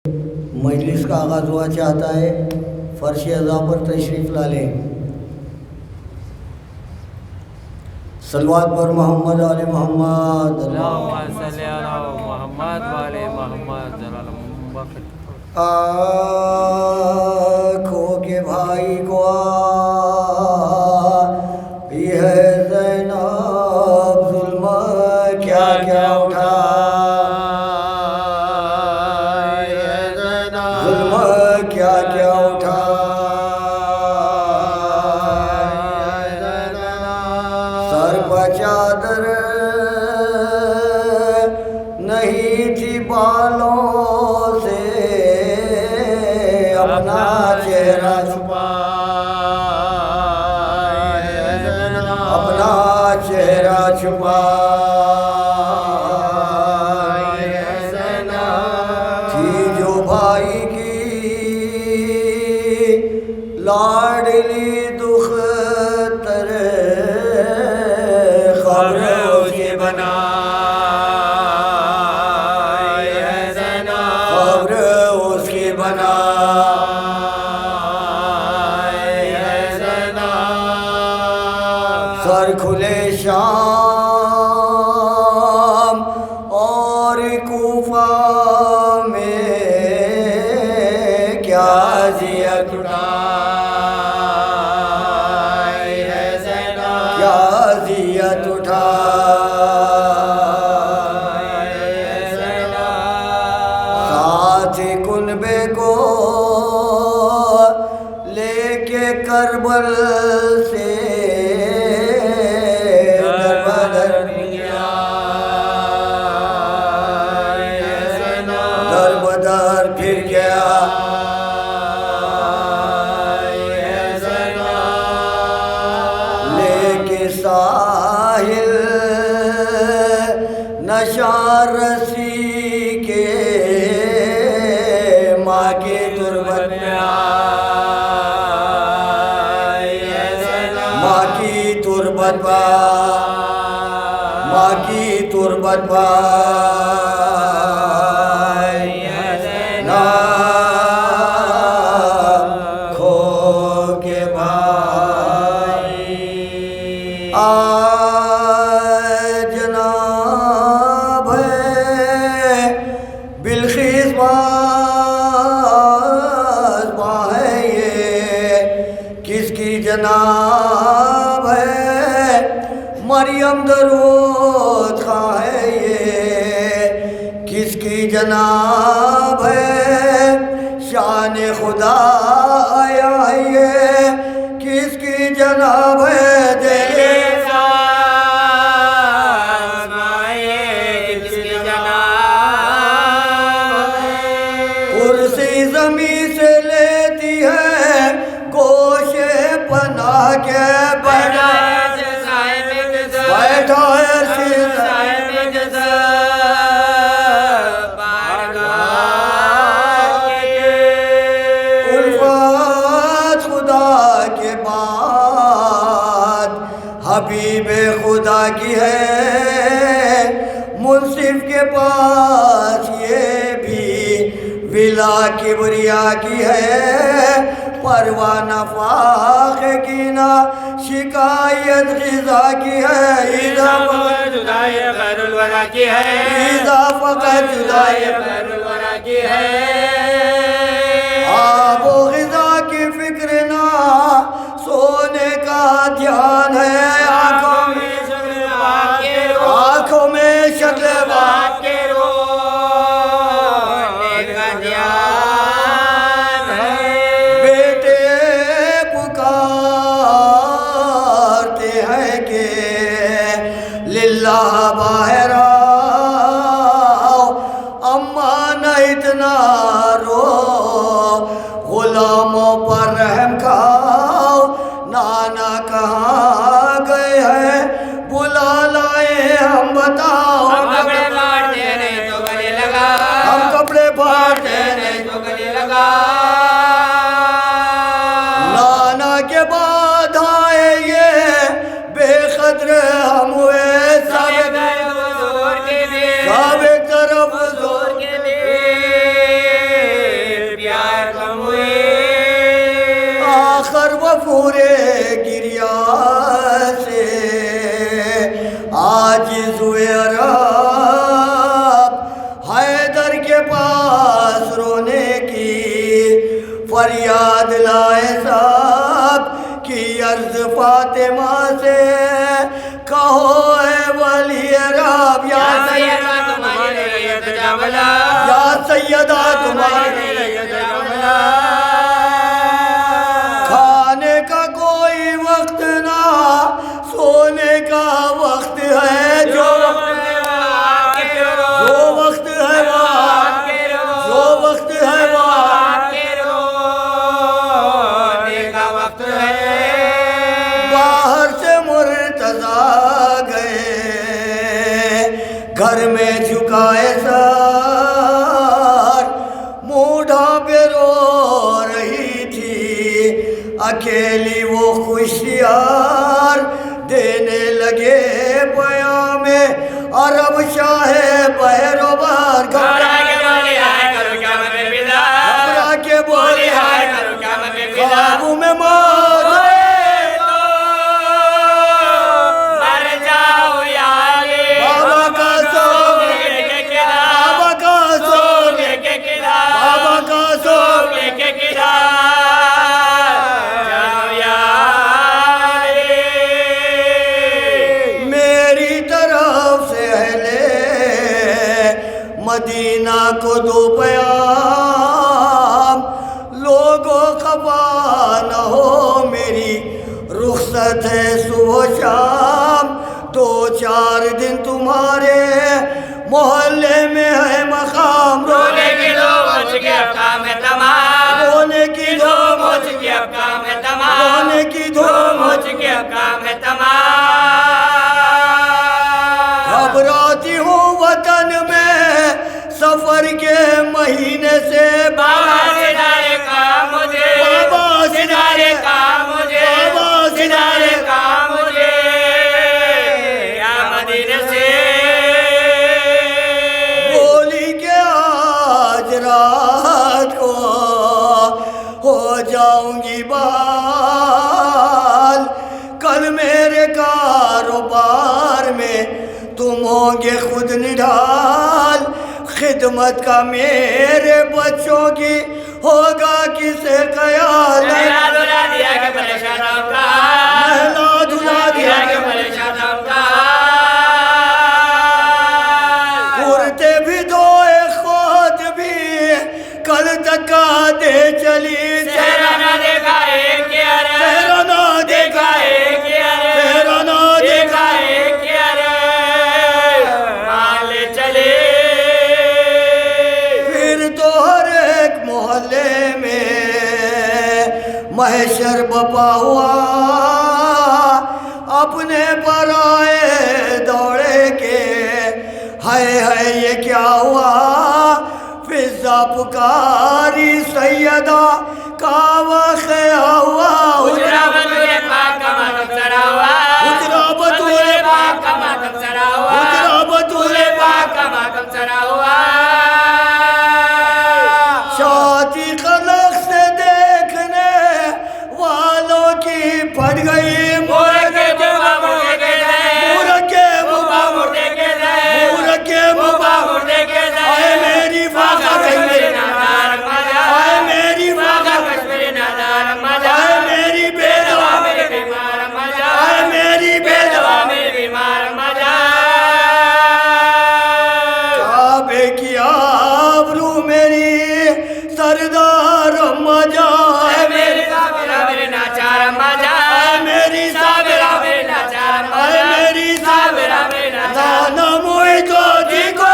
مجلس کا آغاز ہوا چاہتا ہے، فرش اعضاء پر تشریف لا لیں۔ صلوات پر محمد آل محمد، اللہم صلی علی محمد و آل محمد۔ آنکھوں کے بھائی کو یہ ہے زینب، ظلم کیا کیا اٹھا، ظلم کیا کیا اٹھا۔ سر پر چادر نہیں تھی، بالوں سے اپنا چہرہ چھپا، اپنا چہرہ چھپا۔ تھی جو بھائی کی لاڈلی دختر، خبر اس کے بنا، خبر اس کے بنا۔ سر کھلے شام اور کوفہ میں، کیا اذیت اٹھا، کیا اذیت اٹھا۔ ساتھ کنبے کو لے کے کربل سے پھر گیا۔ لے کے ساحل نشان رسی کے، ماں کے تربت میں ماں کی تربت پر، ماں کی تربت پر جناب ہے بلخیس باں ہے، یہ کس کی جناب ہے؟ مریم درود خواں ہے، یہ کس کی جناب ہے؟ شان خدا آیا ہے، یہ کس کی جناب ہے؟ کرسی زمین سے لیتی ہے، گوشے پناہ کے بیٹھا الفات خدا کے بعد حبیب خدا کی ہے، منصف کے پاس یہ بھی ولا کبریا کی ہے، پروانہ فاخ کی نہ شکایت غذا کی ہے، اذا فقط جدائی خیر الورا کی ہے، اذا فقط جدائی خیر الورا کی ہے۔ آب و غذا کی فکر نہ سونے کا دھیان ہے، آنکھوں میں شکل باپ کے رو، آنکھوں میں شکل باپ کے رو کا دھیان ہے۔ بیٹے پکارتے ہیں کہ للہ باہر آؤ، اماں نہ اتنا رو، غلاموں پر رحم کھاؤ، نانا کہاں گئے ہیں؟ بلا لائے ہم بتاؤ، ہم کپڑے پھاڑتے نہیں تو گلے لگا، ہم کپڑے پھاڑتے نہیں تو گلے لگا۔ نانا کے بعد آئے یہ بے قدر ہم ہوئے، سب طرف زور کے دے، سب طرف زور کے دے۔ صفورے گریا سے عاجز ہوئے عرب حیدر کے پاس رونے کی فریاد لائے صاحب کی عرض فاطمہ سے کہو اے ولی رب یا سیدہ تمہاری ریت جملہ یا سیدہ تمہاری ریت جملہ کھانے کا کوئی وقت نہ سونے کا وقت ہے جو وقت ہے باہر سے مرتضیٰ گئے گھر میں جھکائے سر منہ ڈھانپے رو رہی تھی اکیلی وہ خوشیار دینے لگے پیام عرب شاہ بہروبار گھبرا کے بولی ہائے کرو کیا میں فدا گھبرا کے بولی ہائے کرو کیا میں فدا خوابوں میں موت مر جاؤ یا علی بابا کا سوگ لے کے قلعہ بابا کا سوگ لے کے قلعہ بابا کا سوگ لے کے قلعہ جاؤ یا علی میری طرف سے اہل مدینہ کو دو پیام لوگوں خفا نہ ہو میری رخصت ہے صبح و شام دو چار دن تمہارے محلے میں ہے مقام رونے کی دو مجھ کے اب کام ہے تمام رونے کی دو مجھ کے اب کام ہے تمام رونے کی دو مجھ کے اب کام ہے تمام گھبراتی ہوں وطن میں سفر کے مہینے سے بابا سدارے کا مجھے بابا سدارے کا مجھے بابا سدارے کا مجھے یا مدینے سے بولی کہ آج رات کو ہو جاؤں گی بال کل میرے کاروبار میں تم ہوں گے خود نڈھال خدمت کا میرے بچوں کی ہوگا کسے خیال مہلا دھلا دیا کہ پریشان ہوگا مہلا دھلا دیا کہ پریشان ہوگا کرتے بھی دھوئے خود بھی کل تک دے چلی چہرہ نہ دیکھا ایک یارے چہرہ نہ دیکھا ایک یارے چہرہ نہ دیکھا ایک یارے مال چلے محلے میں محشر بپا ہوا اپنے برائے دوڑے کے ہائے ہائے یہ کیا ہوا فضا پکاری سیدہ کا واقعہ ہوا حجرہ بطور پاک کا ماتم سرا ہوا حجرہ بطور پاک کا ماتم سرا ہوا حجرہ بطور پاک کا ماتم سرا ہوا شاتی خلق سے دیکھنے والوں کی پھٹ گئی مورک کے مبا مردے کے دائے مورک کے مبا مردے کے دائے مورک کے مبا مردے کے دائے آئے میری فاقہ کشمیر نادار مجا آئے میری فاقہ کشمیر نادار مجا آئے میری بے دوا میری بیمار مجا آئے میری بے دوا میری بیمار مجا کعبے کی آبرو میری سردار مجا ہے میری صابرہ میرے ناچار مجا ہے میری صابرہ میرے ناچار مجا ہے میری صابرہ میرے ناچار نانا موئی تو دیکھو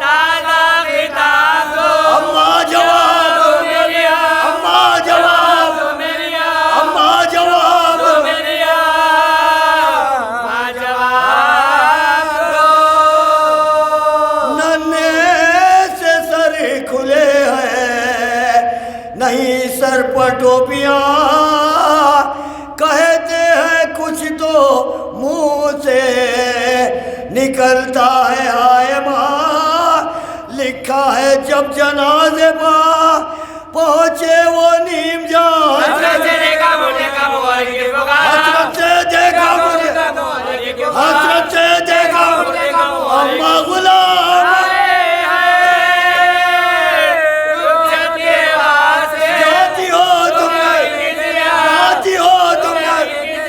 تازہ خطاب دو اممہ جواب دو میری اممہ جواب دو میری اممہ جواب دو میری اممہ جواب دو ننے کھلے ہیں نہیں سر پر ٹوپیاں کہتے ہیں کچھ تو منہ سے نکلتا ہے ہائے ماں لکھا ہے جب جنازے پا پہنچے وہ نیم جان حسرت سے دیکھا مجھے کا مغل کی پکار حسرت سے دیکھا مجھے حسرت سے دیکھا اما غلام جاتی ہو تم جاتی ہو تم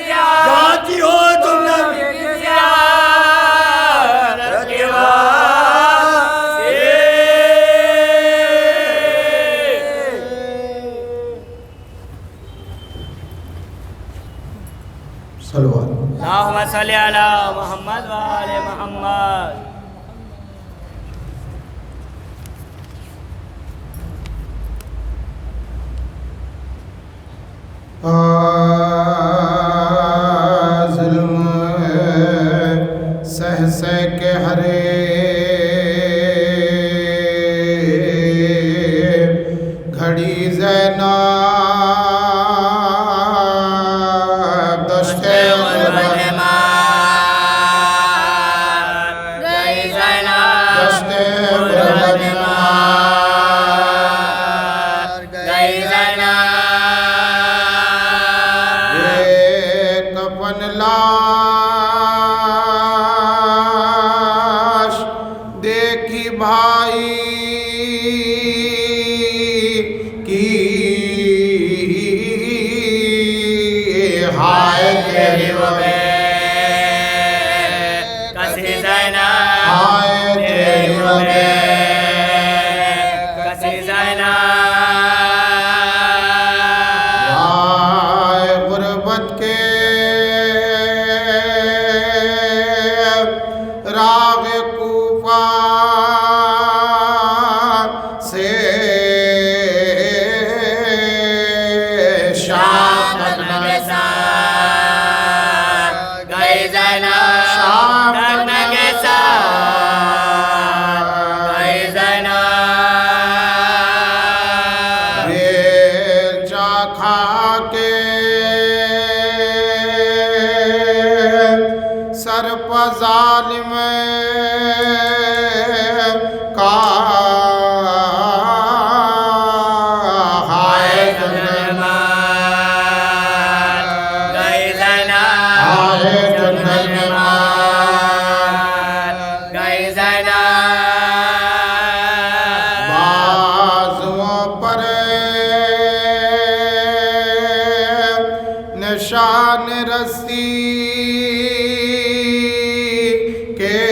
جاتی ہو تم صلوات اللہم صلی علی محمد و آل محمد ظلم سہ سہ کے ہرے گھڑی زینب دشت غربت دشت غربت کفن لاش دیکھی بھائی کی ہائے تیری وبے کسی زینب ہائے تیری وبے کسی زینب ہائے غربت کے راغ کوفہ سے شام تک گئی زینب شام تک کے ساتھ گئی زینب ریل جا کھا کے سر پہ ظالم کا ہائے جنت گئی زینب ہائے جنت گئی زینب بازوؤں پر نشان رسی کے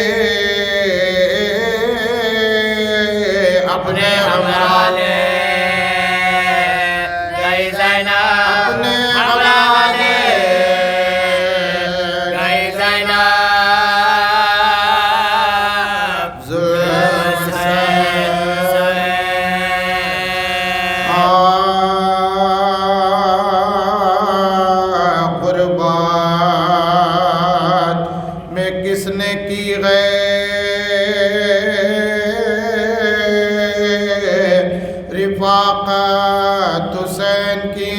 اپنے حوالے گئی زینب اپنے حوالے گئی زینب ظلم سے قربان میں کس نے کی غیر رفاقت حسین کی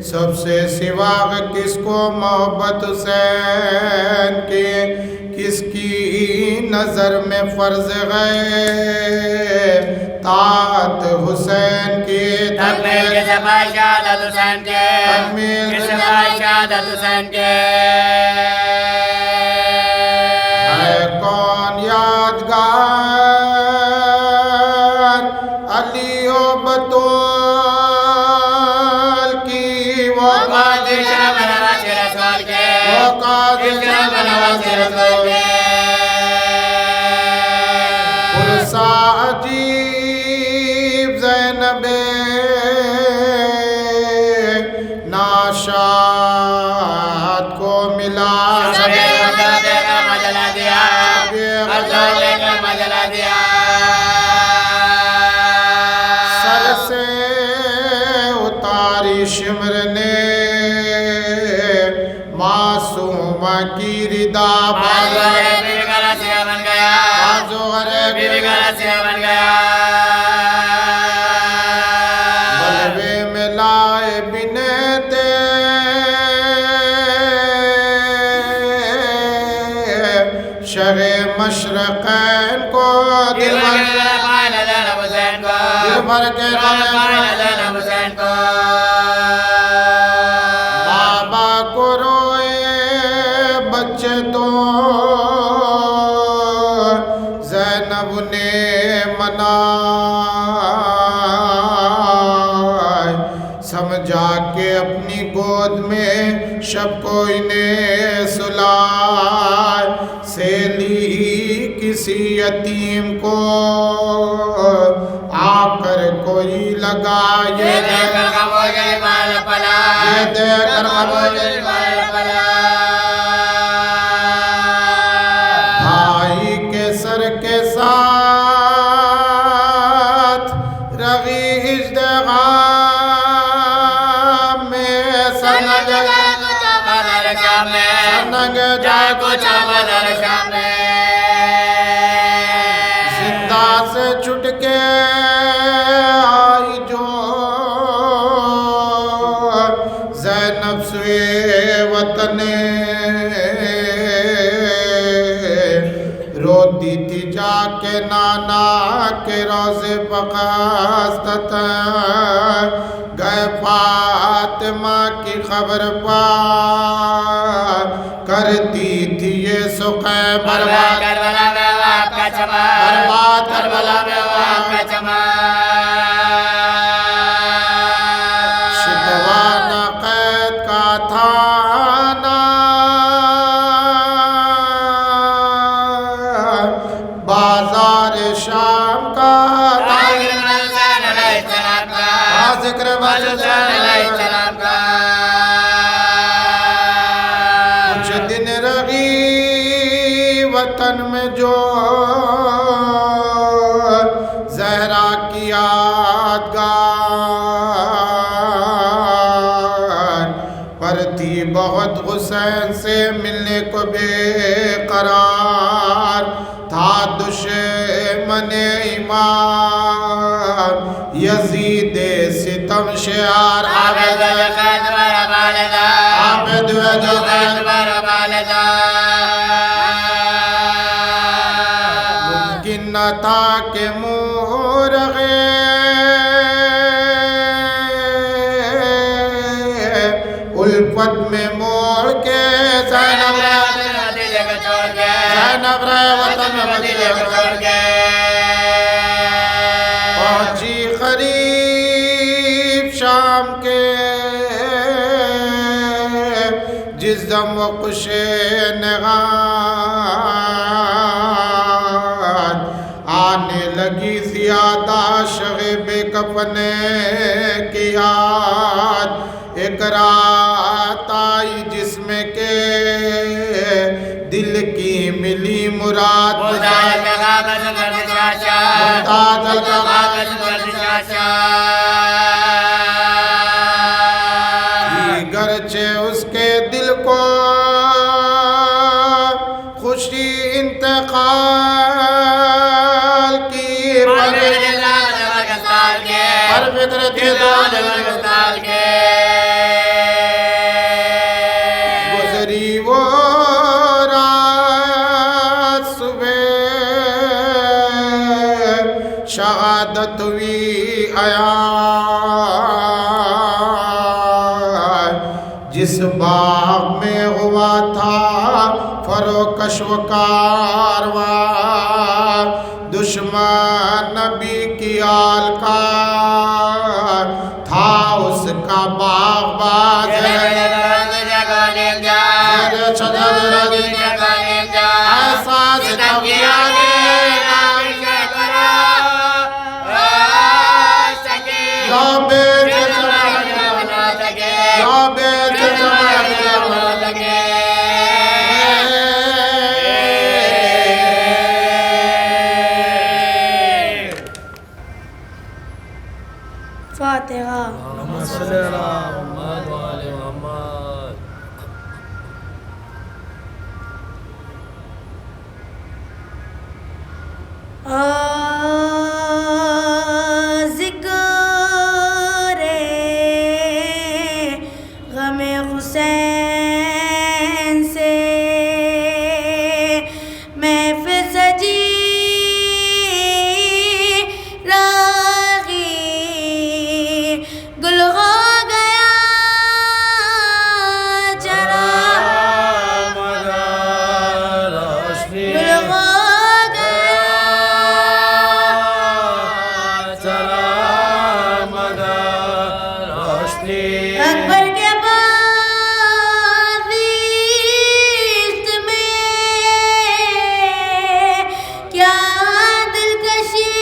سب سے سوا کس کو محبت حسین کی کس کی نظر میں فرض غیر طاعت حسین کی تکمیل کے سپاہی شہادت حسین کے تکمیل کے سپاہی شہادت حسین کے ہے کون یادگار علی و بطول کی وہ قادر نواز رسول کے وہ قادر نواز رسول کے پرسا عجیب زینب ناشاد کو ملا سبھی غزالے کا مجلہ دیا غزالے کا مجلہ دیا سر سے اتاری شمر نے معصومہ کی ردا بازو غریب بیوی کا رسیہ بن گیا بازو غریب بیوی کا رسیہ بن گیا بلوے میں لائے بنتے شغ مشرقین کو دل بھر کے بابا کو روئے بچے تو زینب نے منائے سمجھا کہ اپنی گود میں شب کو انہیں سلائے سیلی کسی یتیم کو آ کر کوئی لگا یہ دے کر بھائی کے سر کے ساتھ رغی اشتغام میں سنگ جائے کچھ زندہ سے چھٹ کے آئی جو زینب سوئے وطن روتی تھی جا کے نانا کے روزے بقاستت گئے فاطمہ کی خبر پا کرتی تھی یہ سقے برباد کربلا میں آپ کا برباد کربلا میں آپ کا شکوان قید کا تھانا بازار شام کا ذکر کچھ دن رہی وطن میں جو زہرا کی یادگار پر تھی بہت حسین سے ملنے کو بے قرار تھا دشمن ایمان یزید ستم شعار عابد ممکن نہ تھا کہ مورغے الفت میں موڑ کے زینب رہے وطن میں مدینے کو چھوڑ کے پہنچی قریب شام کے جس دم وہ خوشِ نغان آنے لگی زیادہ شغب کفنے کی یاد ایک رات آئی جس میں کہ دل کی ملی مراد گرچہ اس کے دل کو خوشی انتقال کی پر فکر تھے گزری وہ رات صبح شہادت ہوئی عیان جس باغ میں ہوا تھا فروکش و کارواں دشمن نبی کی آل کا تھا اس کا باغ باز ایسا ستم کیا فاتحہ صلی اللہ محمد وآل محمد ذکر غم حسین سے میں فضل ہو گیا سلام روشنی اکبر کے بعد عشق میں کیا دلکشی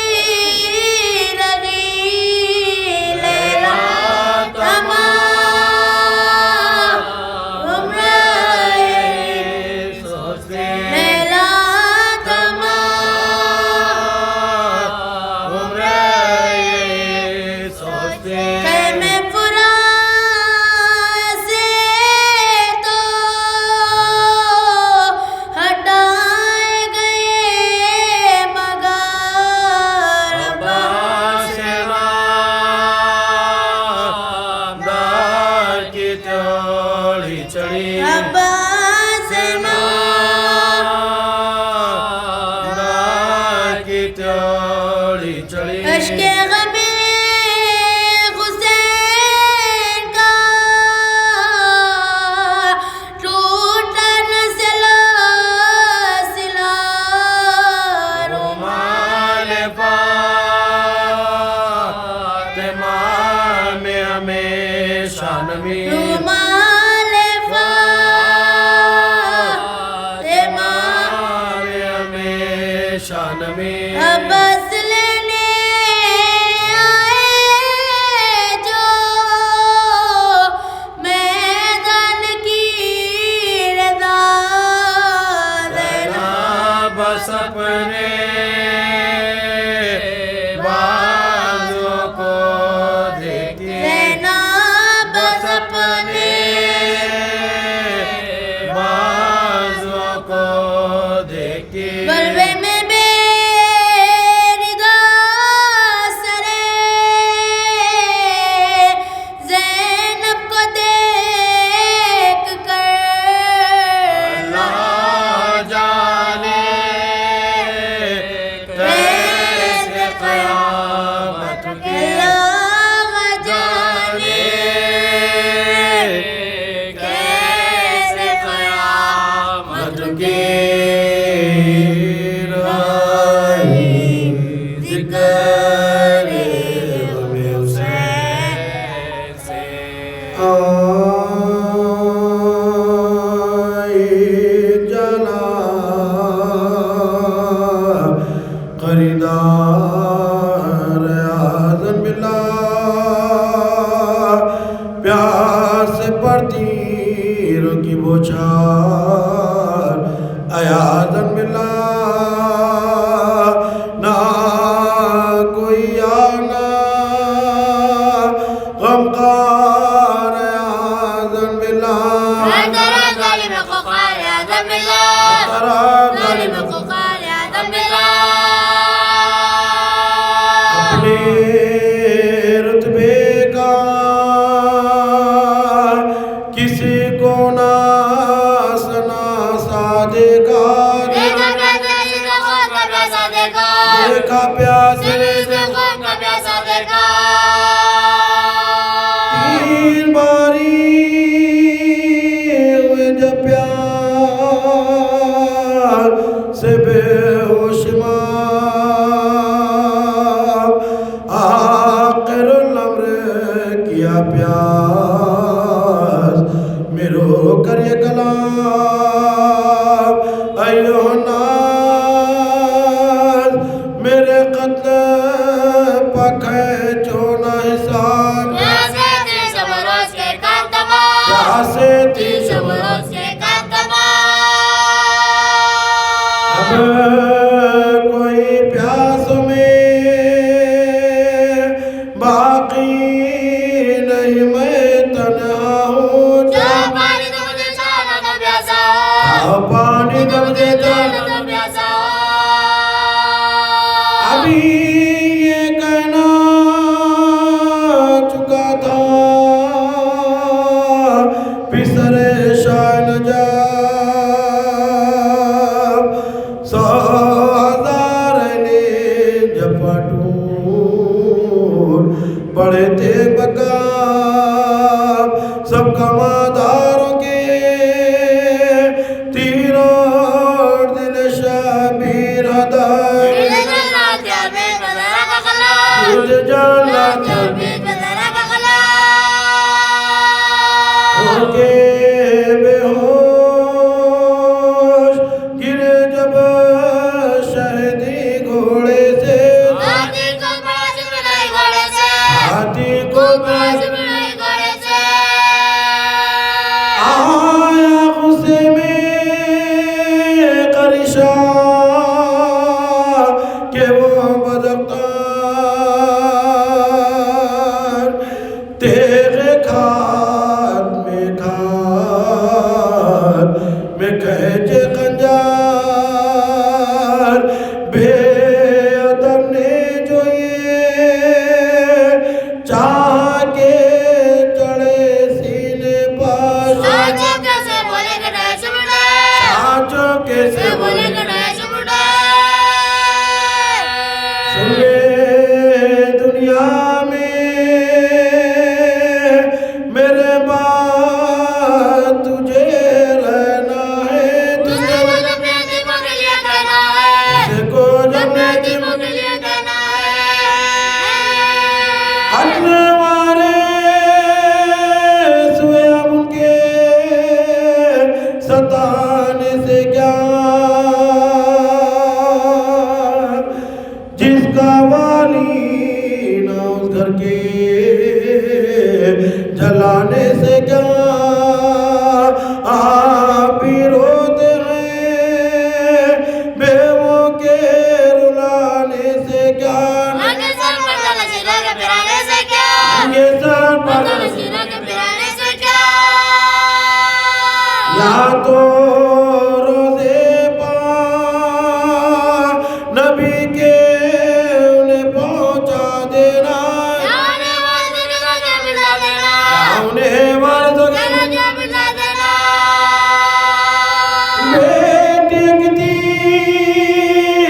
لگی لیلا تمام عمر سوچتے لیلا تمام عمر سوچتے خیمے فرات سے تو ہٹائے گئے مگر عباس نامدار کی چوڑی چڑھی عباس نامدار کی چوڑی چڑھی اشک غم حسین کا ٹوٹا نہ سلا رومال فاطمہ میں ہمیشہ نمی رومال فاطمہ میں ہمیشہ نمی عباس لینے آئے جو میدان کی رضا دینا بس اپنے بازوں کو دیکھے دینا بس اپنے بازوں کو دیکھے بلوے میں بے ردا سرے زینب کو دیکھ کر اللہ جانے کیسے قیامت کے اللہ جانے کیسے قیامت کے راہی ذکر غم حسین سے آئی جلا خریدار اعظم باللہ پیار سے پڑتی رو کی بوچھار اے اعظم باللہ نہ کوئی آنا غمخوار اے اعظم باللہ ترى ظالم قال يا ذنب الله ترى ظالم قال يا ذنب الله اپنے رتبے کا کسی کو نہ سنا سادے کا دیکھا پیاسے تین باری ہوئے جب پیار سے بے ہوش ماں آخر الامر کیا پیاس میں رو کر یہ کلام ایوہ ناز میرے قتل پک ہے چونا حساب یہاں سے تیس اب کوئی پیاس میں باقی نہیں میں تنہا ہوں پانی دب دیتا ابھی یہ کہنا چکا تھا پسر شاہ نجاب 100,000 نے جب پٹور پڑے تھے بکاب سب کماداروں کے تیروں دل شاہ بیر حدر میرے جنات یا بیر بدرہ کا خلاص تجھ جنات یا بیر بدرہ کا خلاص ہو کے بے ہوش گرے جب شہدی گھوڑے سے ہاتھی کو بڑا چمڑائی گھوڑے سے ہاتھی کو بڑا چمڑائی گھوڑے سے آیا غصے میں قریشہ کہ وہ بدختار تیغ کھاد میں کہج خنجر بے ادب نے جو یہ چاہ کے چڑھے سینے پر سانچوں کیسے بولے کٹائے چمڑے سانچوں کیسے بولے کٹائے چمڑے سنے دنیا میں میرے بعد تجھے رہنا ہے تجھ کو جب نے دیموں کے لیے کہنا ہے تجھ کو جب نے دیموں کے لیے کہنا ہے ہٹنے والے سوئے اب ان کے ستانے سے کیا جس کا والی نہ اس گھر کے جلانے سے کیا آپ بھی روتے ہیں بیووں کے رلانے سے کیا ننگے سر پر تلے سینے کے پھرانے سے کیا یہ سر پر تلے سینے کے پھرانے سے کیا یا تو روزے پاک نبی کے انہیں پہنچا دینا جانے والے کے راجہ بلا دینا انہیں مردوں کے راجہ بلا دینا بیٹی ایک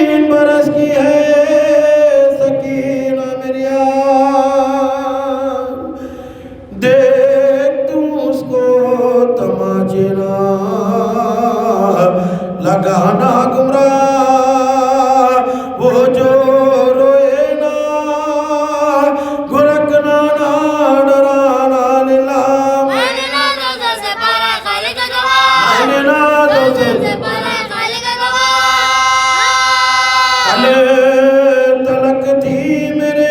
3 برس کی ہے سکینہ میری آن دیکھ تم اس کو تماچے نہ لگانا گمراہ وہ جو روئے نہ گرکنا نہ ڈرانا للہ میں نے نہ دوزہ سے پارا خالی کا گواہ میں نے نہ دوزہ سے پارا خالی کا گواہ تلے تلک تھی میرے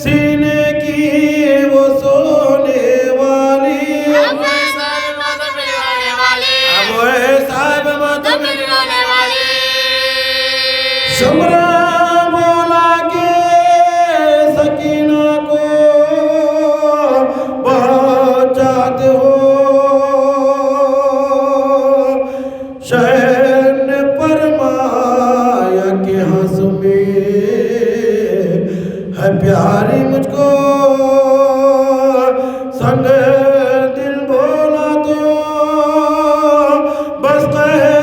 سینے کی وہ سونے والی اب ہے صاحب ماتم ملوانے والی اب ہے صاحب ماتم ملوانے والی شمرا بولا کہ سکینہ کو بہت چاہتے ہو شہر نے فرمایا کہ ہنس میں ہے پیاری مجھ کو سنگ دل بولا تو بس قہر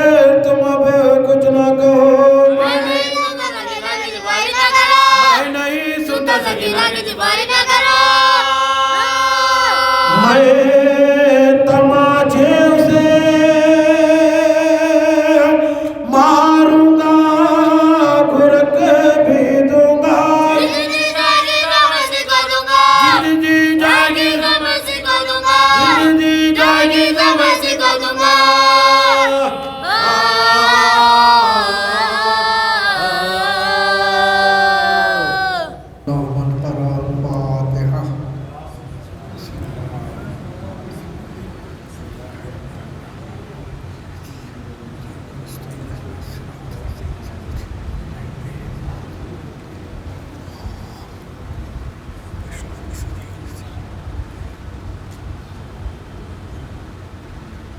تم اب کچھ نہ کہو میں نہیں سنتا سکینہ کی جباری نہ کرو میں نہیں سنتا سکینہ کی جباری نہ کرو میں تماچے اسے ماروں گا گھرک بھی دوں گا جی جاگی گا میں سکھا دوں گا جی جاگی گا میں سکھا دوں گا جی جاگی گا میں سکھا دوں گا من قرأ الفاتحة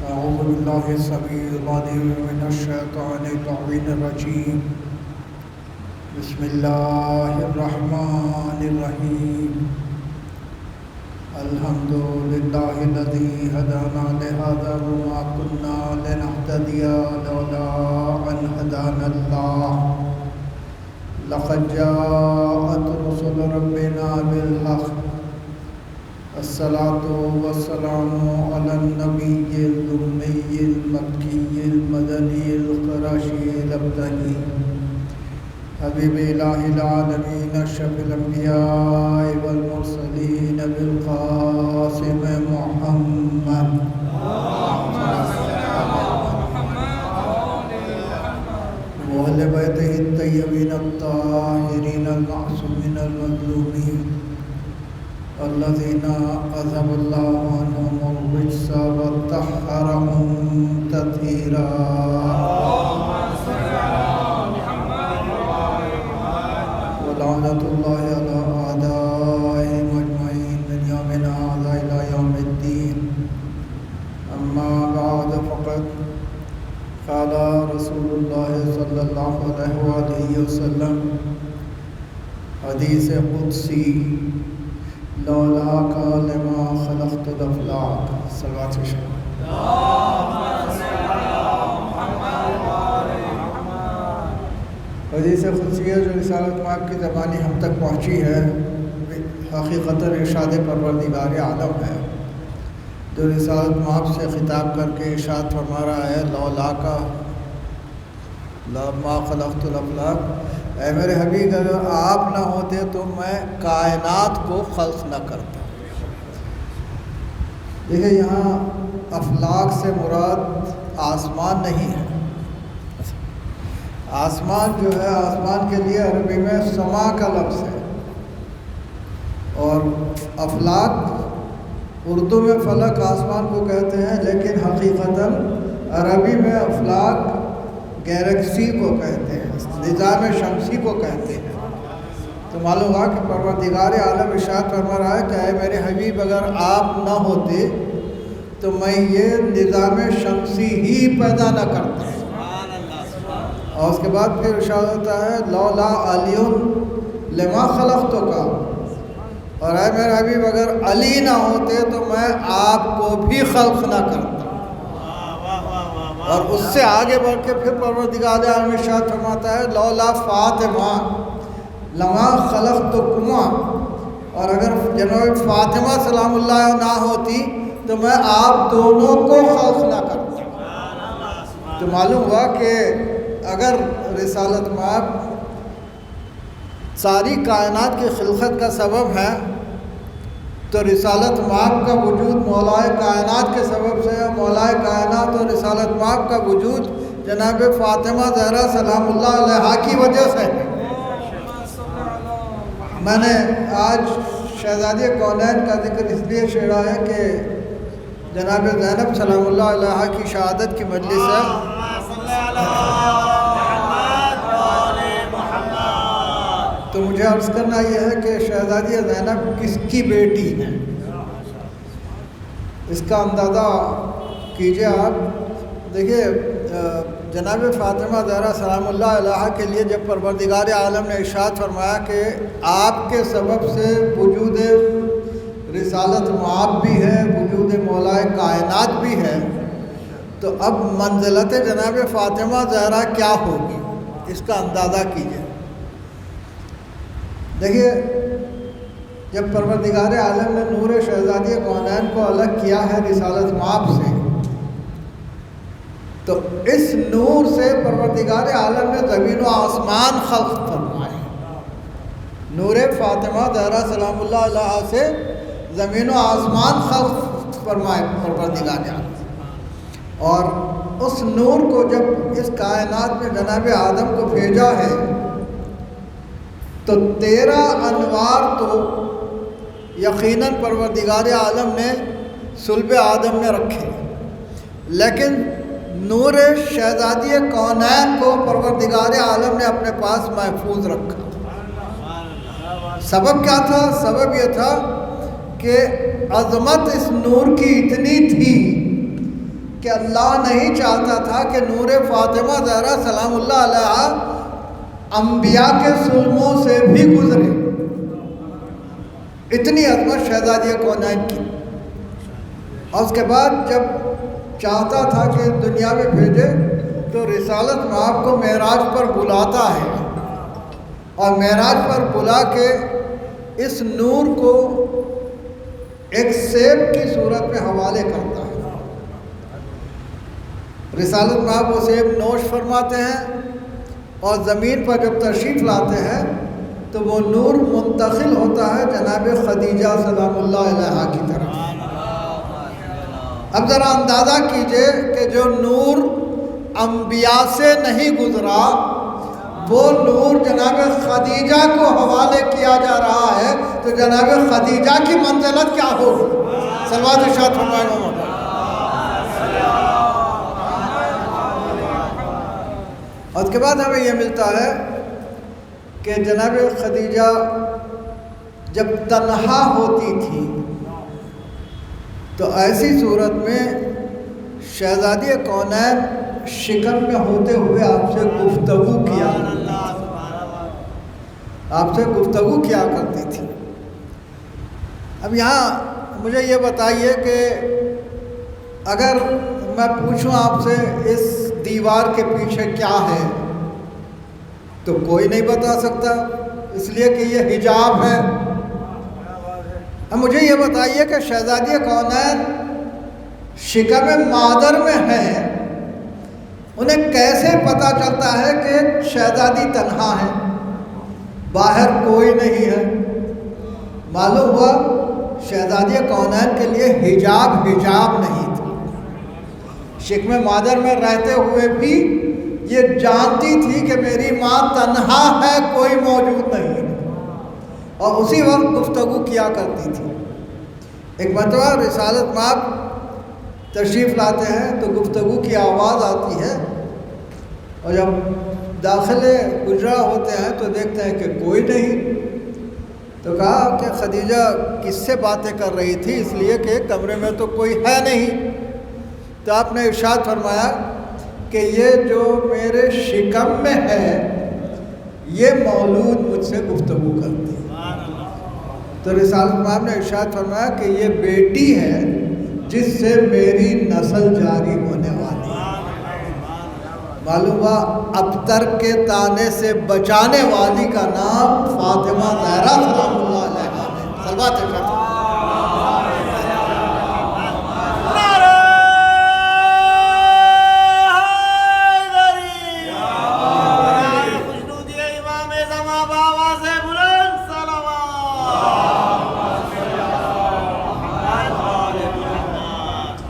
أعوذ بالله السميع العليم من الشيطان اللعين الرجيم بسم الله الرحمن الرحيم الحمد لله الذي هدانا لهذا وما كنا لنهتدي لولا أن هدانا الله لقد جاءت رسل ربنا بالحق الصلاة والسلام على النبي الأمي المكي المدني القرشي الأبدلي حبيب إله العالمين أشرف الأنبياء والمرسلين بالقاسم محمد وأهل بيته الطيبين الطاهرين المعصومين المظلومين الذين أذهب الله عنهم الرجس وطهرهم تطهيرا. ولعنة الله على أعدائهم أجمعين من يومنا هذا إلى يوم الدين. أما بعد فقد قال رسول الله صلى الله عليه وسلم حدیث قدسی لولاک لما خلقت الافلاک. صلوات شریف. حدیث قدسیہ جو رسالت مآب کی زبانی ہم تک پہنچی ہے حقیقتاً ارشاد پروردگار عالم ہے، جو رسالت مآب سے خطاب کر کے ارشاد فرما رہا ہے لولاک لما خلقت الافلاک، اے میرے حبیب اگر آپ نہ ہوتے تو میں کائنات کو خلق نہ کرتا. دیکھیں یہاں افلاک سے مراد آسمان نہیں ہے. آسمان جو ہے، آسمان کے لیے عربی میں سما کا لفظ ہے، اور افلاک اردو میں فلک آسمان کو کہتے ہیں، لیکن حقیقتاً عربی میں افلاک گیلیکسی کو کہتے ہیں، نظام شمسی کو کہتے ہیں. تو معلوم ہوا کہ پروردگار عالم ارشاد فرما رہا ہے کہ اے میرے حبیب اگر آپ نہ ہوتے تو میں یہ نظام شمسی ہی پیدا نہ کرتا. اور اس کے بعد پھر ارشاد ہوتا ہے لولا علی لما خلقتک، اور اے میرے حبیب اگر علی نہ ہوتے تو میں آپ کو بھی خلق نہ کرتا. اور اس سے آگے بڑھ کے پھر پروردگار عالم ارشاد فرماتا ہے لولا فاطمہ لما خلقتکما، اور اگر جناب فاطمہ سلام اللہ نہ ہوتی تو میں آپ دونوں کو خلق نہ کرتا. تو معلوم ہوا کہ اگر رسالت مآب ساری کائنات کی خلقت کا سبب ہے تو رسالت مآب کا وجود مولائے کائنات کے سبب سے ہے. مولائے کائنات اور رسالت مآب کا وجود جناب فاطمہ زہرا سلام اللہ علیہا کی وجہ سے ہے. میں نے آج شہزادی کونین کا ذکر اس لیے چھیڑا ہے کہ جناب زینب سلام اللہ علیہا کی شہادت کی مجلس ہے. تو مجھے عرض کرنا یہ ہے کہ شہزادی زینب کس کی بیٹی ہے، اس کا اندازہ کیجئے آپ. دیکھیے جناب فاطمہ زہرا سلام اللہ علیہا کے لیے جب پروردگار عالم نے ارشاد فرمایا کہ آپ کے سبب سے وجود رسالت مآب بھی ہے، وجود مولائے کائنات بھی ہے، تو اب منزلت جناب فاطمہ زہرا کیا ہوگی اس کا اندازہ کیجئے. دیکھیے جب پروردگار عالم نے نور شہزادی کونین کو الگ کیا ہے رسالت مآب سے، تو اس نور سے پروردگار عالم نے زمین و آسمان خلق فرمائے. نور فاطمہ زہرا سلام اللہ علیہا سے زمین و آسمان خلق فرمائے پروردگار عالم. اور اس نور کو جب اس کائنات میں جناب آدم کو بھیجا ہے تو 13 انوار تو یقیناً پروردگار عالم نے صلب آدم میں رکھے، لیکن نور شہزادی کونین کو پروردگار عالم نے اپنے پاس محفوظ رکھا. سبب کیا تھا؟ سبب یہ تھا کہ عظمت اس نور کی اتنی تھی کہ اللہ نہیں چاہتا تھا کہ نور فاطمہ زہرا سلام اللہ علیہا انبیاء کے سلموں سے بھی گزرے. اتنی عظمت شہزادی کونین کی. اور اس کے بعد جب چاہتا تھا کہ دنیا میں بھیجے تو رسالت مآب کو معراج پر بلاتا ہے، اور معراج پر بلا کے اس نور کو ایک سیب کی صورت میں حوالے کرتا ہے۔ رسالت میں آپ وہ سیب نوش فرماتے ہیں اور زمین پر جب تشریف لاتے ہیں تو وہ نور منتقل ہوتا ہے جناب خدیجہ سلام اللہ علیہا کی طرف۔ اب ذرا اندازہ کیجئے کہ جو نور انبیاء سے نہیں گزرا وہ نور جناب خدیجہ کو حوالے کیا جا رہا ہے، تو جناب خدیجہ کی منزلت کیا ہوگی؟ صلوات ارشاد فرمائیں محمد۔ اور اس کے بعد ہمیں یہ ملتا ہے کہ جناب خدیجہ جب تنہا ہوتی تھی تو ایسی صورت میں شہزادی کونین شکم میں ہوتے ہوئے آپ سے گفتگو کیا کرتی تھی۔ اب یہاں مجھے یہ بتائیے کہ اگر میں پوچھوں آپ سے اس دیوار کے پیچھے کیا ہے تو کوئی نہیں بتا سکتا، اس لیے کہ یہ حجاب ہے۔ اب مجھے یہ بتائیے کہ شہزادی کونین شکم مادر میں ہیں، انہیں کیسے پتہ چلتا ہے کہ شہزادی تنہا ہے، باہر کوئی نہیں ہے؟ معلوم ہوا شہزادی کونین کے لیے حجاب نہیں تھا۔ شکم مادر میں رہتے ہوئے بھی یہ جانتی تھی کہ میری ماں تنہا ہے، کوئی موجود نہیں ہے، اور اسی وقت گفتگو کیا کرتی تھی۔ ایک مرتبہ رسالت مآب تشریف لاتے ہیں تو گفتگو کی آواز آتی ہے، اور جب داخلے حجرہ ہوتے ہیں تو دیکھتے ہیں کہ کوئی نہیں، تو کہا کہ خدیجہ کس سے باتیں کر رہی تھی، اس لیے کہ کمرے میں تو کوئی ہے نہیں۔ تو آپ نے ارشاد فرمایا کہ یہ جو میرے شکم میں ہے یہ مولود مجھ سے گفتگو کرتی ہے۔ تو رسالت مآب نے ارشاد فرمایا کہ یہ بیٹی ہے جس سے میری نسل جاری ہونے والی ہے۔ معلوم ہوا ابتر کے طعنے سے بچانے والی کا نام فاطمہ زہرا سلام اللہ علیہا ہے۔ صلوات ارشاد۔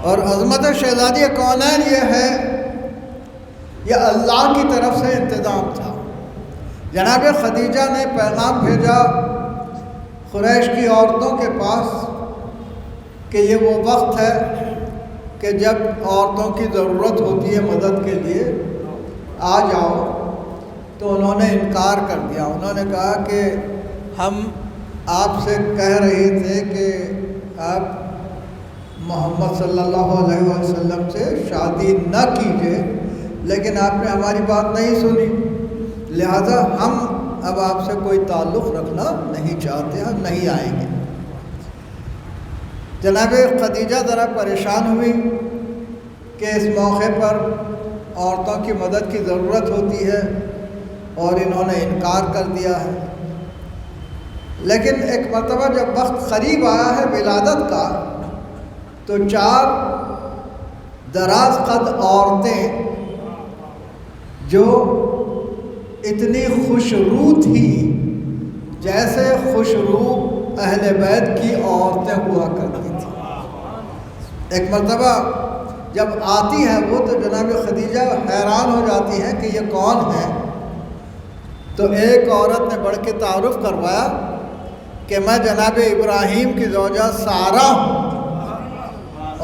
اور عظمت شہزادی کونین یہ ہے، یہ اللہ کی طرف سے انتظام تھا۔ جناب خدیجہ نے پیغام بھیجا قریش کی عورتوں کے پاس کہ یہ وہ وقت ہے کہ جب عورتوں کی ضرورت ہوتی ہے مدد کے لیے، آ جاؤ۔ تو انہوں نے انکار کر دیا، انہوں نے کہا کہ ہم آپ سے کہہ رہے تھے کہ آپ محمد صلی اللہ علیہ وسلم سے شادی نہ کیجیے، لیکن آپ نے ہماری بات نہیں سنی، لہذا ہم اب آپ سے کوئی تعلق رکھنا نہیں چاہتے، ہم نہیں آئیں گے۔ جناب خدیجہ ذرا پریشان ہوئی کہ اس موقع پر عورتوں کی مدد کی ضرورت ہوتی ہے اور انہوں نے انکار کر دیا ہے۔ لیکن ایک مرتبہ جب وقت قریب آیا ہے ولادت کا تو 4 دراز قد عورتیں جو اتنی خوشرو تھی جیسے خوشرو اہل بیت کی عورتیں ہوا کرتی تھیں، ایک مرتبہ جب آتی ہیں وہ تو جناب خدیجہ حیران ہو جاتی ہیں کہ یہ کون ہے۔ تو ایک عورت نے بڑھ کے تعارف کروایا کہ میں جناب ابراہیم کی زوجہ سارہ ہوں،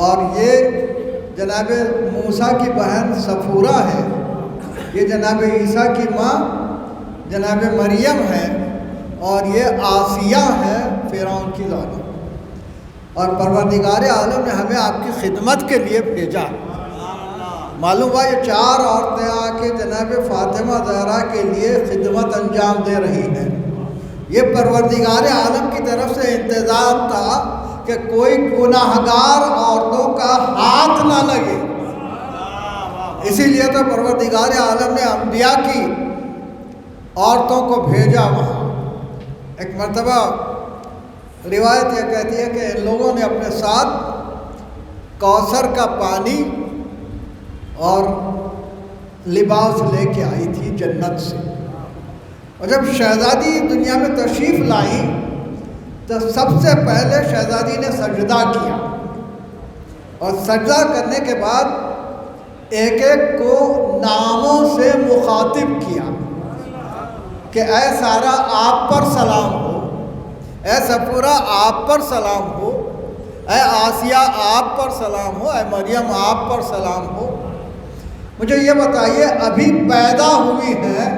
اور یہ جناب موسیٰ کی بہن صفورہ ہے، یہ جناب عیسیٰ کی ماں جناب مریم ہے، اور یہ آسیہ ہے فرعون کی زوجہ، اور پروردگار عالم نے ہمیں آپ کی خدمت کے لیے بھیجا۔ معلوم ہوا یہ 4 عورتیں آ کے جناب فاطمہ زہرا کے لیے خدمت انجام دے رہی ہیں۔ یہ پروردگار عالم کی طرف سے انتظام تھا کہ کوئی گناہگار عورتوں کا ہاتھ نہ لگے، اسی لیے تو پروردگار عالم نے انبیاء کی عورتوں کو بھیجا وہاں۔ ایک مرتبہ روایت یہ کہتی ہے کہ ان لوگوں نے اپنے ساتھ کوثر کا پانی اور لباس لے کے آئی تھی جنت سے، اور جب شہزادی دنیا میں تشریف لائی تو سب سے پہلے شہزادی نے سجدہ کیا، اور سجدہ کرنے کے بعد ایک ایک کو ناموں سے مخاطب کیا کہ اے سارا آپ پر سلام ہو، اے سفورہ آپ پر سلام ہو، اے آسیہ آپ پر سلام ہو، اے مریم آپ پر سلام ہو۔ مجھے یہ بتائیے ابھی پیدا ہوئی ہیں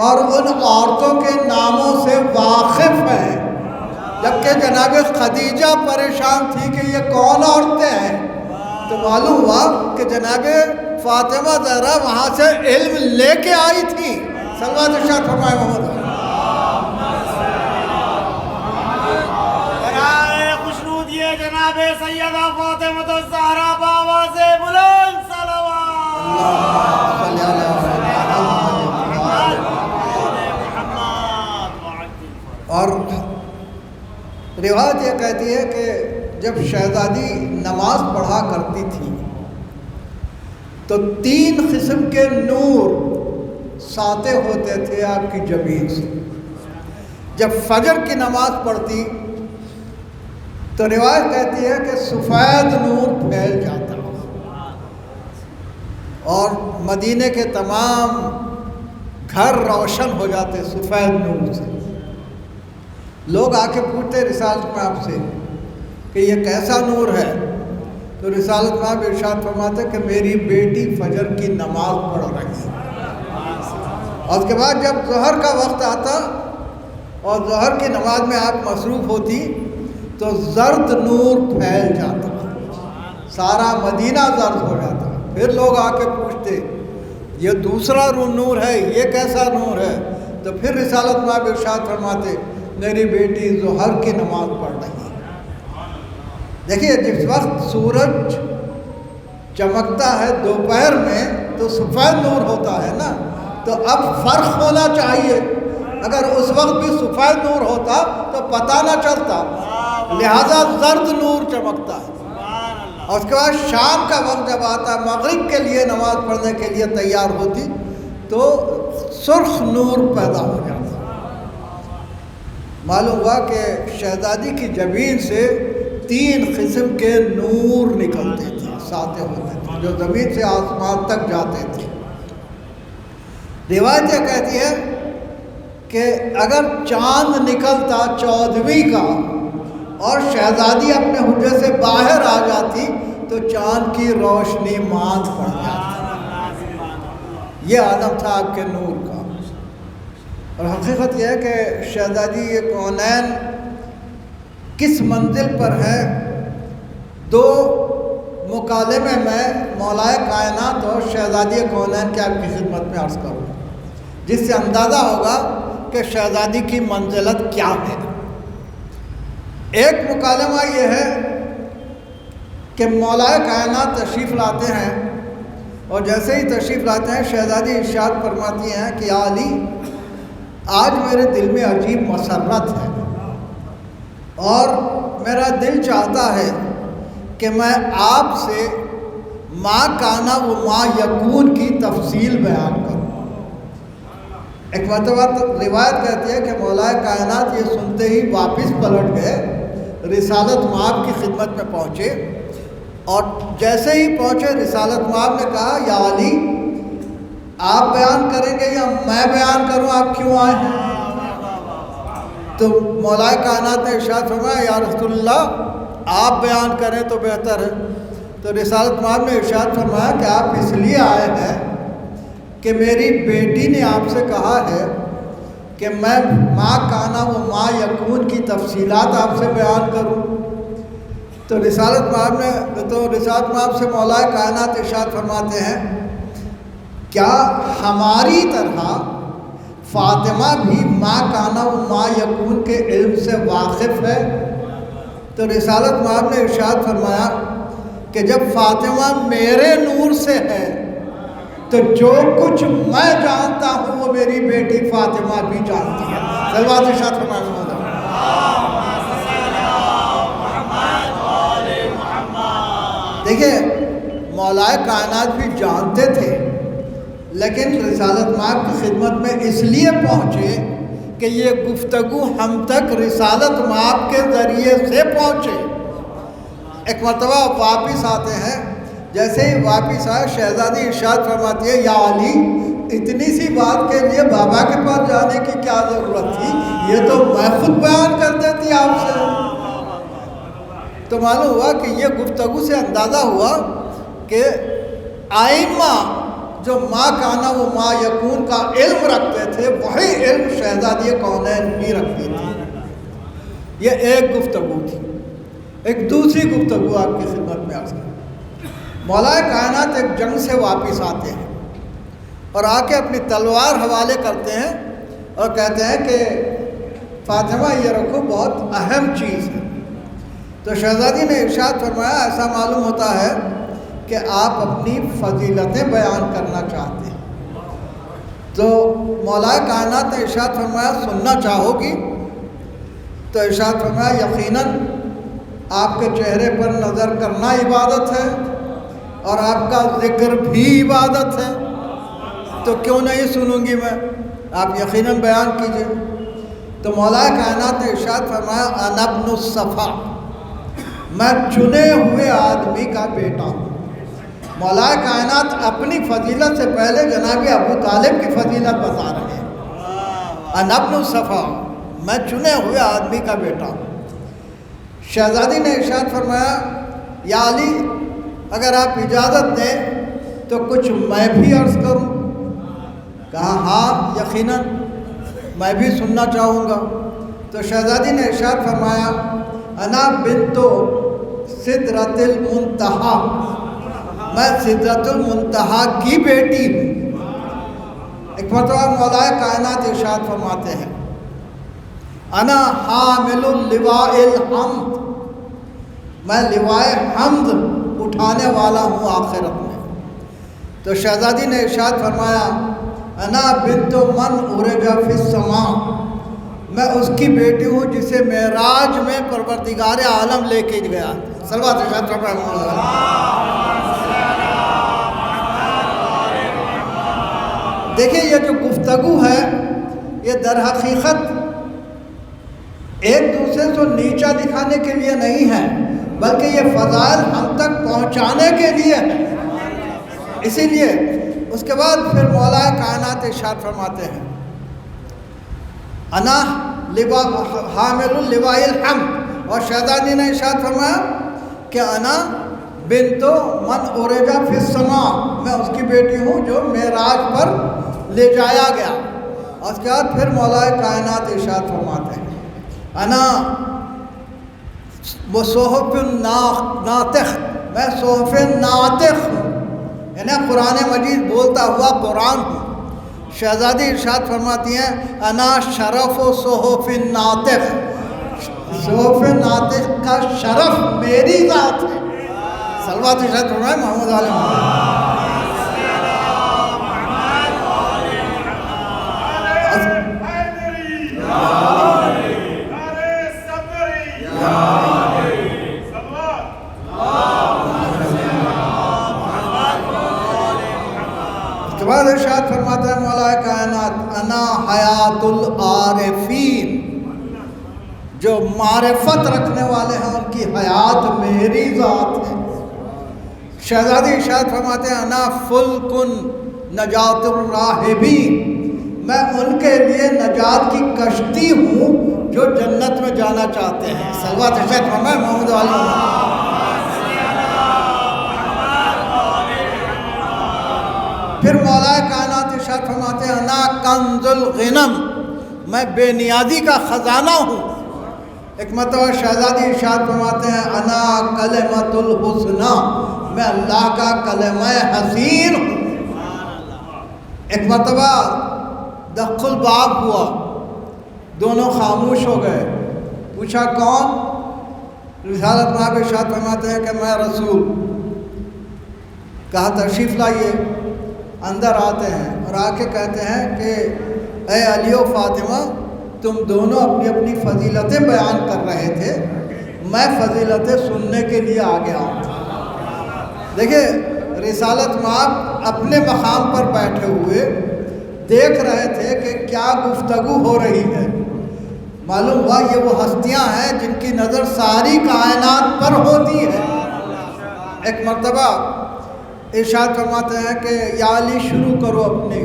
اور ان عورتوں کے ناموں سے واقف ہیں، جبکہ جناب خدیجہ پریشان تھی کہ یہ کون عورتیں ہیں، تو معلوم ہوا کہ جناب فاطمہ زہرا وہاں سے علم لے کے آئی تھی۔ صلوات ارشاد فرمائے محمد۔ خوشنود یہ جناب سیدہ فاطمہ الزہرا بآواز بلند اور روایت یہ کہتی ہے کہ جب شہزادی نماز پڑھا کرتی تھی تو 3 قسم کے نور ساطع ہوتے تھے آپ کی جبین سے۔ جب فجر کی نماز پڑھتی تو روایت کہتی ہے کہ سفید نور پھیل جاتا اور مدینے کے تمام گھر روشن ہو جاتے سفید نور سے۔ لوگ آ کے پوچھتے رسالت میں آپ سے کہ یہ کیسا نور ہے، تو رسالت میں آپ ارشاد فرماتے کہ میری بیٹی فجر کی نماز پڑھ رہی ہے، اور اس کے بعد جب ظہر کا وقت آتا اور ظہر کی نماز میں آپ مصروف ہوتی تو زرد نور پھیل جاتا، سارا مدینہ زرد ہو جاتا۔ پھر لوگ آ کے پوچھتے یہ دوسرا نور ہے، یہ کیسا نور ہے، تو پھر رسالت میں آپ ارشاد فرماتے میری بیٹی ظہر کی نماز پڑھ رہی ہے۔ دیکھیے جس وقت سورج چمکتا ہے دوپہر میں تو سفید نور ہوتا ہے نا، تو اب فرق ہونا چاہیے، اگر اس وقت بھی سفید نور ہوتا تو پتہ نہ چلتا، لہذا زرد نور چمکتا ہے۔ اور اس کے بعد شام کا وقت جب آتا مغرب کے لیے نماز پڑھنے کے لیے تیار ہوتی تو سرخ نور پیدا ہو جاتا۔ معلوم ہوا کہ شہزادی کی جبین سے 3 قسم کے نور نکلتے تھے، ساطع ہوتے تھے، جو زمین سے آسمان تک جاتے تھے۔ روایت یہ کہتی ہے کہ اگر چاند نکلتا 14ویں کا اور شہزادی اپنے حجرے سے باہر آ جاتی تو چاند کی روشنی ماند پڑ جاتی۔ یہ عالم تھا آپ کے نور کا۔ اور حقیقت یہ ہے کہ شہزادی یہ کونین کس منزل پر ہے، 2 مکالمے میں مولائے کائنات اور شہزادی کونین کے آپ کی خدمت میں عرض کروں، جس سے اندازہ ہوگا کہ شہزادی کی منزلت کیا ہے۔ ایک مکالمہ یہ ہے کہ مولائے کائنات تشریف لاتے ہیں، اور جیسے ہی تشریف لاتے ہیں شہزادی ارشاد فرماتی ہیں کہ یا علی آج میرے دل میں عجیب مسرت ہے، اور میرا دل چاہتا ہے کہ میں آپ سے ما کانا و ما یکون کی تفصیل بیان کروں۔ ایک مرتبہ روایت کہتی ہے کہ مولائے کائنات یہ سنتے ہی واپس پلٹ گئے، رسالت مآب کی خدمت میں پہنچے، اور جیسے ہی پہنچے رسالت مآب نے کہا یا علی آپ بیان کریں گے یا میں بیان کروں، آپ کیوں آئے ہیں؟ تو مولائے کائنات نے ارشاد فرمایا یا رسول اللہ آپ بیان کریں تو بہتر ہے۔ تو رسالت مآب نے ارشاد فرمایا کہ آپ اس لیے آئے ہیں کہ میری بیٹی نے آپ سے کہا ہے کہ میں ما کانا و ما یکون کی تفصیلات آپ سے بیان کروں۔ تو رسالت مآب سے مولائے کائنات ارشاد فرماتے ہیں کیا ہماری طرح فاطمہ بھی ما کانا و ما یکون کے علم سے واقف ہے؟ تو رسالت مآب نے ارشاد فرمایا کہ جب فاطمہ میرے نور سے ہے تو جو کچھ میں جانتا ہوں وہ میری بیٹی فاطمہ بھی جانتی ہے۔ صلوات ارشاد فرمایا۔ دیکھیں مولائے کائنات بھی جانتے تھے، لیکن رسالت مآب کی خدمت میں اس لیے پہنچے کہ یہ گفتگو ہم تک رسالت مآب کے ذریعے سے پہنچے۔ ایک مرتبہ واپس آتے ہیں، جیسے ہی واپس آئے شہزادی ارشاد فرماتی ہے، یا علی اتنی سی بات کے لیے بابا کے پاس جانے کی کیا ضرورت تھی، یہ تو میں خود بیان کر دیتی آپ سے۔ تو معلوم ہوا کہ یہ گفتگو سے اندازہ ہوا کہ آئمہ جو ما کانا و ما یکون کا علم رکھتے تھے، وہی علم شہزادی کونین بھی رکھتی تھی۔ یہ ایک گفتگو تھی۔ ایک دوسری گفتگو آپ کی خدمت میں عرض کریں۔ مولا کائنات ایک جنگ سے واپس آتے ہیں اور آ کے اپنی تلوار حوالے کرتے ہیں اور کہتے ہیں کہ فاطمہ یہ رکھو، بہت اہم چیز ہے۔ تو شہزادی نے ارشاد فرمایا، ایسا معلوم ہوتا ہے کہ آپ اپنی فضیلتیں بیان کرنا چاہتے ہیں۔ تو مولا کائنات نے ارشاد فرمایا، سننا چاہو گی؟ تو ارشاد فرمایا، یقیناً آپ کے چہرے پر نظر کرنا عبادت ہے اور آپ کا ذکر بھی عبادت ہے، تو کیوں نہیں سنوں گی میں، آپ یقیناً بیان کیجئے۔ تو مولا کائنات نے ارشاد فرمایا، انا ابن الصفا، میں چنے ہوئے آدمی کا بیٹا ہوں۔ مولا کائنات اپنی فضیلت سے پہلے جناب ابو طالب کی فضیلت بتا رہے ہیں۔ انا ابن الصفا، میں چنے ہوئے آدمی کا بیٹا ہوں۔ شہزادی نے ارشاد فرمایا، یا علی اگر آپ اجازت دیں تو کچھ میں بھی عرض کروں؟ کہا ہاں یقیناً، میں بھی سننا چاہوں گا۔ تو شہزادی نے ارشاد فرمایا، انا بنت سدرۃ المنتہا، میں سدرۃ المنتہا کی بیٹی ہوں۔ ایک مرتبہ مولا کائنات ارشاد فرماتے ہیں، انا حامل اللواء الحمد، میں لوائے حمد اٹھانے والا ہوں آخرت میں۔ تو شہزادی نے ارشاد فرمایا، انا بنت من عرج فی السماء، میں اس کی بیٹی ہوں جسے معراج میں پروردگار عالم لے کے گیا۔ صلوات ارشاد فرمایا۔ دیکھیں یہ جو گفتگو ہے یہ در حقیقت ایک دوسرے کو نیچا دکھانے کے لیے نہیں ہے، بلکہ یہ فضائل ہم تک پہنچانے کے لیے ہے۔ اسی لیے اس کے بعد پھر مولا کائنات ارشاد فرماتے ہیں، انا حامل اللواء الحمد، اور شہزادی نے ارشاد فرمایا کہ انا بنت من عرج فی السماء، میں اس کی بیٹی ہوں جو معراج پر لے جایا گیا۔ اور اس کے بعد پھر مولا کائنات ارشاد فرماتے ہیں، انا وہ صحف ناطق، میں صحف ناطق ہوں، یعنی قرآن مجید بولتا ہوا قرآن ہوں۔ شہزادی ارشاد فرماتی ہیں، انا شرف و صحف ناطق، صحف ناطق کا شرف میری ذات ہے۔ صلوات ارشاد فرمائے محمد علیہ محمد۔ بعد ارشاد فرماتا ہے مولا کائنات، انا حیات العارفین، جو معرفت رکھنے والے ہیں ان کی حیات میری ذات ہے۔ شہزادی ارشاد فرماتے ہیں، انا فلکن نجات الراہبین، میں ان کے لیے نجات کی کشتی ہوں جو جنت میں جانا چاہتے ہیں۔ صلوات ارشاد فرمائے محمد علیہ۔ پھر مولا کائنات ارشاد فرماتے ہیں، انا کنز الغنم، میں بے نیازی کا خزانہ ہوں۔ ایک مرتبہ شہزادی ارشاد فرماتے ہیں، انا کلمۃ الحسنی، میں اللہ کا کلمہ حسین ہوں۔ ایک مرتبہ دخل الباب ہوا، دونوں خاموش ہو گئے۔ پوچھا کون؟ رسالت مآب ارشاد فرماتے ہیں کہ میں رسول۔ کہا تشریف لائیے۔ اندر آتے ہیں اور آ کے کہتے ہیں کہ اے علی و فاطمہ، تم دونوں اپنی اپنی فضیلتیں بیان کر رہے تھے، میں فضیلتیں سننے کے لیے آ گیا ہوں۔ دیکھیں رسالت مآب اپنے مقام پر بیٹھے ہوئے دیکھ رہے تھے کہ کیا گفتگو ہو رہی ہے. معلوم ہوا یہ وہ ہستیاں ہیں جن کی نظر ساری کائنات پر ہوتی ہے. ایک مرتبہ ارشاد فرماتے ہیں کہ یا علی شروع کرو اپنی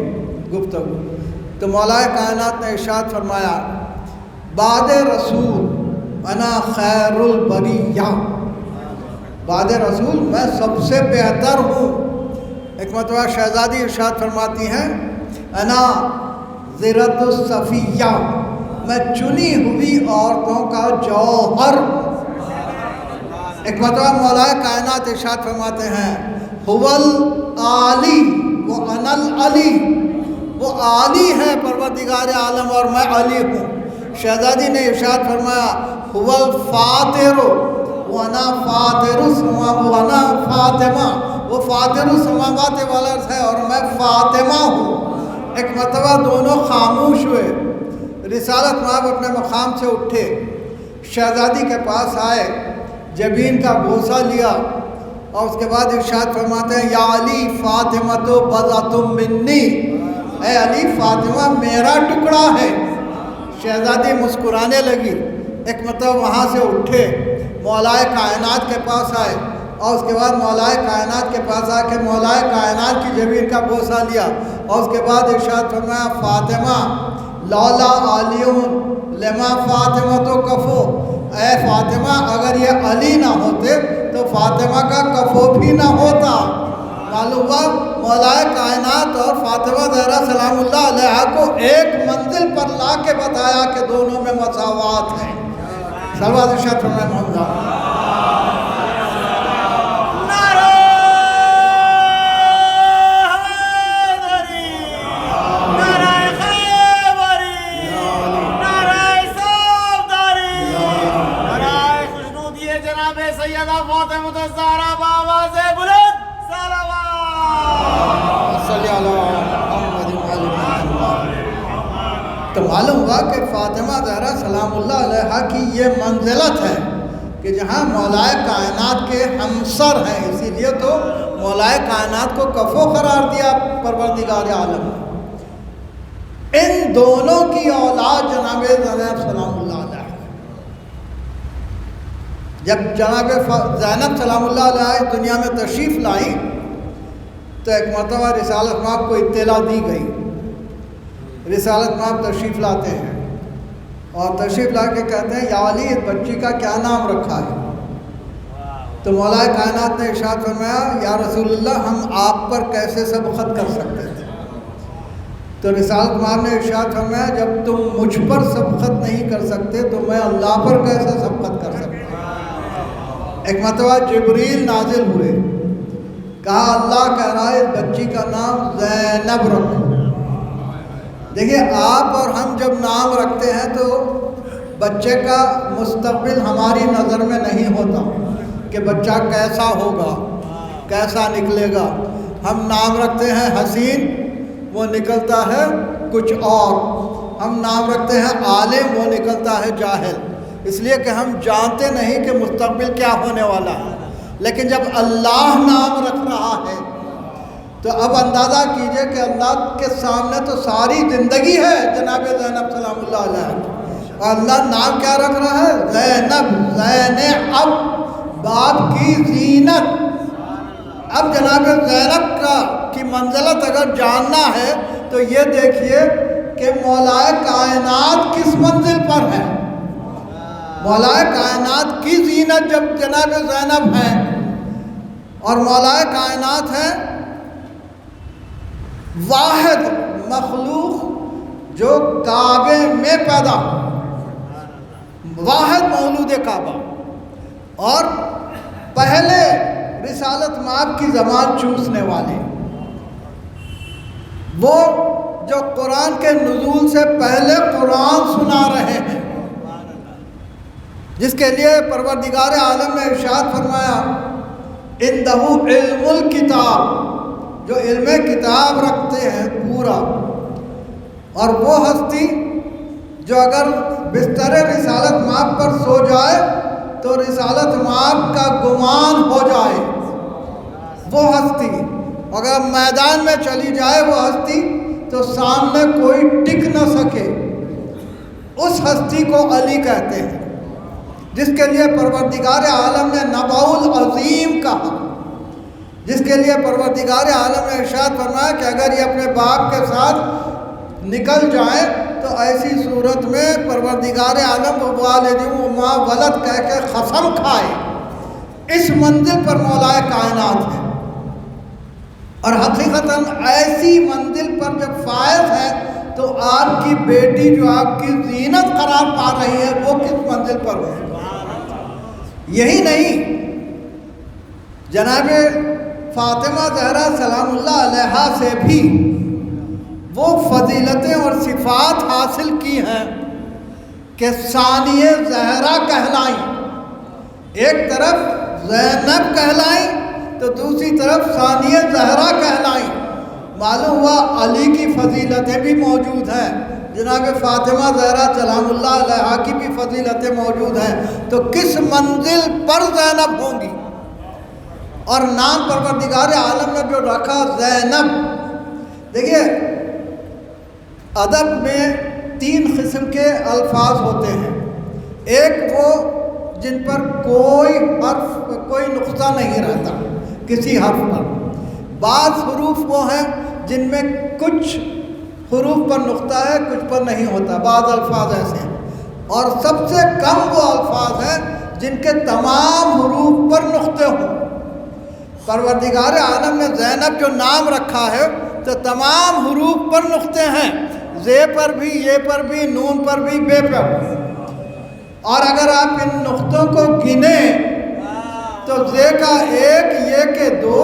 گفتگو. تو مولا کائنات نے ارشاد فرمایا بعد رسول انا خیر البریہ، بعد رسول میں سب سے بہتر ہوں. ایک مرتبہ شہزادی ارشاد فرماتی ہیں انا زرۃ الصفیہ، میں چنی ہوئی عورتوں کا جوہر. ایک مرتبہ مولا کائنات ارشاد فرماتے ہیں هو العالی وانا العلی، وہ عالی ہے پروردگار عالم اور میں علی ہوں. شہزادی نے ارشاد فرمایا هو الفاطر وانا فاطر وانا فاطمہ، وہ فاطر السماوات والارض ہے اور میں فاطمہ ہوں. ایک مرتبہ دونوں خاموش ہوئے. رسالت مآب اپنے مقام سے اٹھے، شہزادی کے پاس آئے، جبین کا بوسہ لیا اور اس کے بعد ارشاد فرماتے ہیں یا علی فاطمہ تو بضعۃ منی، اے علی فاطمہ میرا ٹکڑا ہے. شہزادی مسکرانے لگی. ایک مرتبہ وہاں سے اٹھے، مولا کائنات کے پاس آئے اور اس کے بعد مولا کائنات کے پاس آ کے مولا کائنات کی جبین کا بوسہ لیا اور اس کے بعد ارشاد فرمایا فاطمہ لولا علیون لما فاطمہ تو کفو، اے فاطمہ اگر یہ علی نہ ہوتے تو فاطمہ کا کفو بھی نہ ہوتا. معلوم ہوا مولا کائنات اور فاطمہ زہرا سلام اللہ علیہا کو ایک منزل پر لا کے بتایا کہ دونوں میں مساوات ہے. صلوات ارشاد فرمائے محمد. تو معلوم ہوا کہ فاطمہ زہرا سلام اللہ علیہا کی یہ منزلت ہے کہ جہاں مولا کائنات کے ہمسر ہیں، اسی لیے تو مولا کائنات کو کفو قرار دیا پروردگار عالم نے. ان دونوں کی اولاد جناب زینب سلام اللہ علیہ. جب جناب زینب سلام اللہ علیہ دنیا میں تشریف لائی تو ایک مرتبہ رسالت مآب کو اطلاع دی گئی. رسالت مآب تشریف لاتے ہیں اور تشریف لا کے کہتے ہیں یا علی اس بچی کا کیا نام رکھا ہے؟ تو مولا کائنات نے ارشاد فرمایا یا رسول اللہ ہم آپ پر کیسے سبقت کر سکتے تھے؟ تو رسالت مآب نے ارشاد فرمایا جب تم مجھ پر سبقت نہیں کر سکتے تو میں اللہ پر کیسے سبقت کر سکتا؟ ایک مرتبہ جبریل نازل ہوئے، کہا اللہ کہہ رہا ہے اس بچی کا نام زینب رکھو. دیکھیے آپ اور ہم جب نام رکھتے ہیں تو بچے کا مستقبل ہماری نظر میں نہیں ہوتا کہ بچہ کیسا ہوگا، کیسا نکلے گا. ہم نام رکھتے ہیں حسین، وہ نکلتا ہے کچھ اور. ہم نام رکھتے ہیں عالم، وہ نکلتا ہے جاہل. اس لیے کہ ہم جانتے نہیں کہ مستقبل کیا ہونے والا ہے. لیکن جب اللہ نام رکھ رہا ہے تو اب اندازہ کیجئے کہ اللہ کے سامنے تو ساری زندگی ہے جناب زینب سلام اللہ علیہ. اور اللہ نام کیا رکھ رہا ہے؟ زینب، زینب باپ کی زینت. اب جناب زینب کی منزلت اگر جاننا ہے تو یہ دیکھیے کہ مولا کائنات کس منزل پر ہے. مولا کائنات کی زینت جب جناب زینب ہے اور مولا کائنات ہے واحد مخلوق جو کعبے میں پیدا ہو، واحد مولود کعبہ، اور پہلے رسالت مآب کی زبان چوسنے والے، وہ جو قرآن کے نزول سے پہلے قرآن سنا رہے ہیں، جس کے لیے پروردگار عالم نے ارشاد فرمایا اندہ علم الکتاب، جو علم کتاب رکھتے ہیں پورا. اور وہ ہستی جو اگر بستر رسالت مآب پر سو جائے تو رسالت مآب کا گمان ہو جائے. وہ ہستی اگر میدان میں چلی جائے وہ ہستی تو سامنے کوئی ٹک نہ سکے، اس ہستی کو علی کہتے ہیں، جس کے لیے پروردگار عالم نے نبأ العظیم کہا، جس کے لیے پروردگار عالم نے ارشاد فرمایا کہ اگر یہ اپنے باپ کے ساتھ نکل جائیں تو ایسی صورت میں پروردگار عالم والد وما ولد کہہ کے قسم کھائے۔ اس منزل پر مولا کائنات ہے، اور حقیقتاً ایسی منزل پر جب فائز ہے تو آپ کی بیٹی جو آپ کی زینت قرار پا رہی ہے وہ کس منزل پر ہے؟ یہی نہیں، جناب فاطمہ زہرا سلام اللہ علیہا سے بھی وہ فضیلتیں اور صفات حاصل کی ہیں کہ ثانیہ زہرا کہلائیں، ایک طرف زینب کہلائیں تو دوسری طرف ثانیہ زہرا کہلائیں۔ معلوم ہوا علی کی فضیلتیں بھی موجود ہیں، جناب فاطمہ زہرا سلام اللہ علیہا کی بھی فضیلتیں موجود ہیں، تو کس منزل پر زینب ہوں گی؟ اور نام پروردگار عالم نے جو رکھا زینب، دیکھیے ادب میں 3 قسم کے الفاظ ہوتے ہیں، ایک وہ جن پر کوئی نقطہ نہیں رہتا کسی حرف پر، بعض حروف وہ ہیں جن میں کچھ حروف پر نقطہ ہے کچھ پر نہیں ہوتا، بعض الفاظ ایسے ہیں، اور سب سے کم وہ الفاظ ہیں جن کے تمام حروف پر نقطے ہوں۔ پروردگار عالم نے زینب جو نام رکھا ہے تو تمام حروف پر نقطے ہیں، زے پر بھی، یہ پر بھی، نون پر بھی، بے پر بھی، اور اگر آپ ان نقطوں کو گنیں تو زے کا 1، یہ کے 2،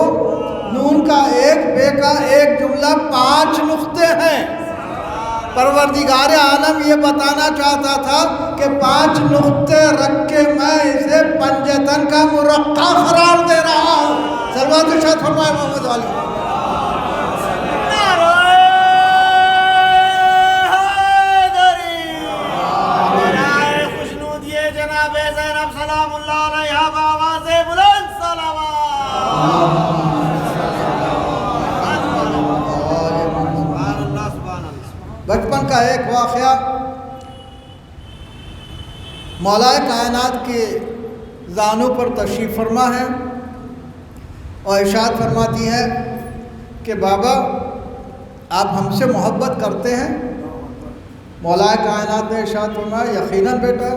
نون کا 1، بے کا 1، جملہ 5 نقطے ہیں۔ پروردگار عالم یہ بتانا چاہتا تھا کہ 5 نقطے رکھ کے میں اسے پنجتن کا مرقع قرار دے رہا ہوں۔ صلوات ارشاد فرمائے محمد علی۔ بچپن کا ایک واقعہ، مولا کائنات کے زانوں پر تشریف فرما ہے اور ارشاد فرماتی ہے کہ بابا آپ ہم سے محبت کرتے ہیں؟ مولا کائنات نے ارشاد فرمایا یقیناً بیٹا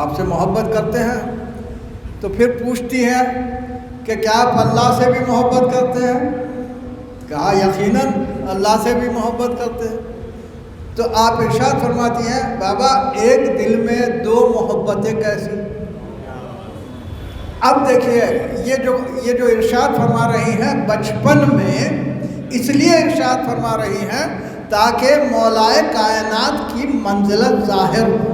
آپ سے محبت کرتے ہیں۔ تو پھر پوچھتی ہیں کہ کیا آپ اللہ سے بھی محبت کرتے ہیں؟ کہا یقیناً اللہ سے بھی محبت کرتے ہیں۔ تو آپ ارشاد فرماتی ہیں بابا ایک دل میں 2 محبتیں کیسی؟ اب دیکھیے یہ جو ارشاد فرما رہی ہیں بچپن میں اس لیے ارشاد فرما رہی ہیں تاکہ مولا کائنات کی منزلت ظاہر ہو۔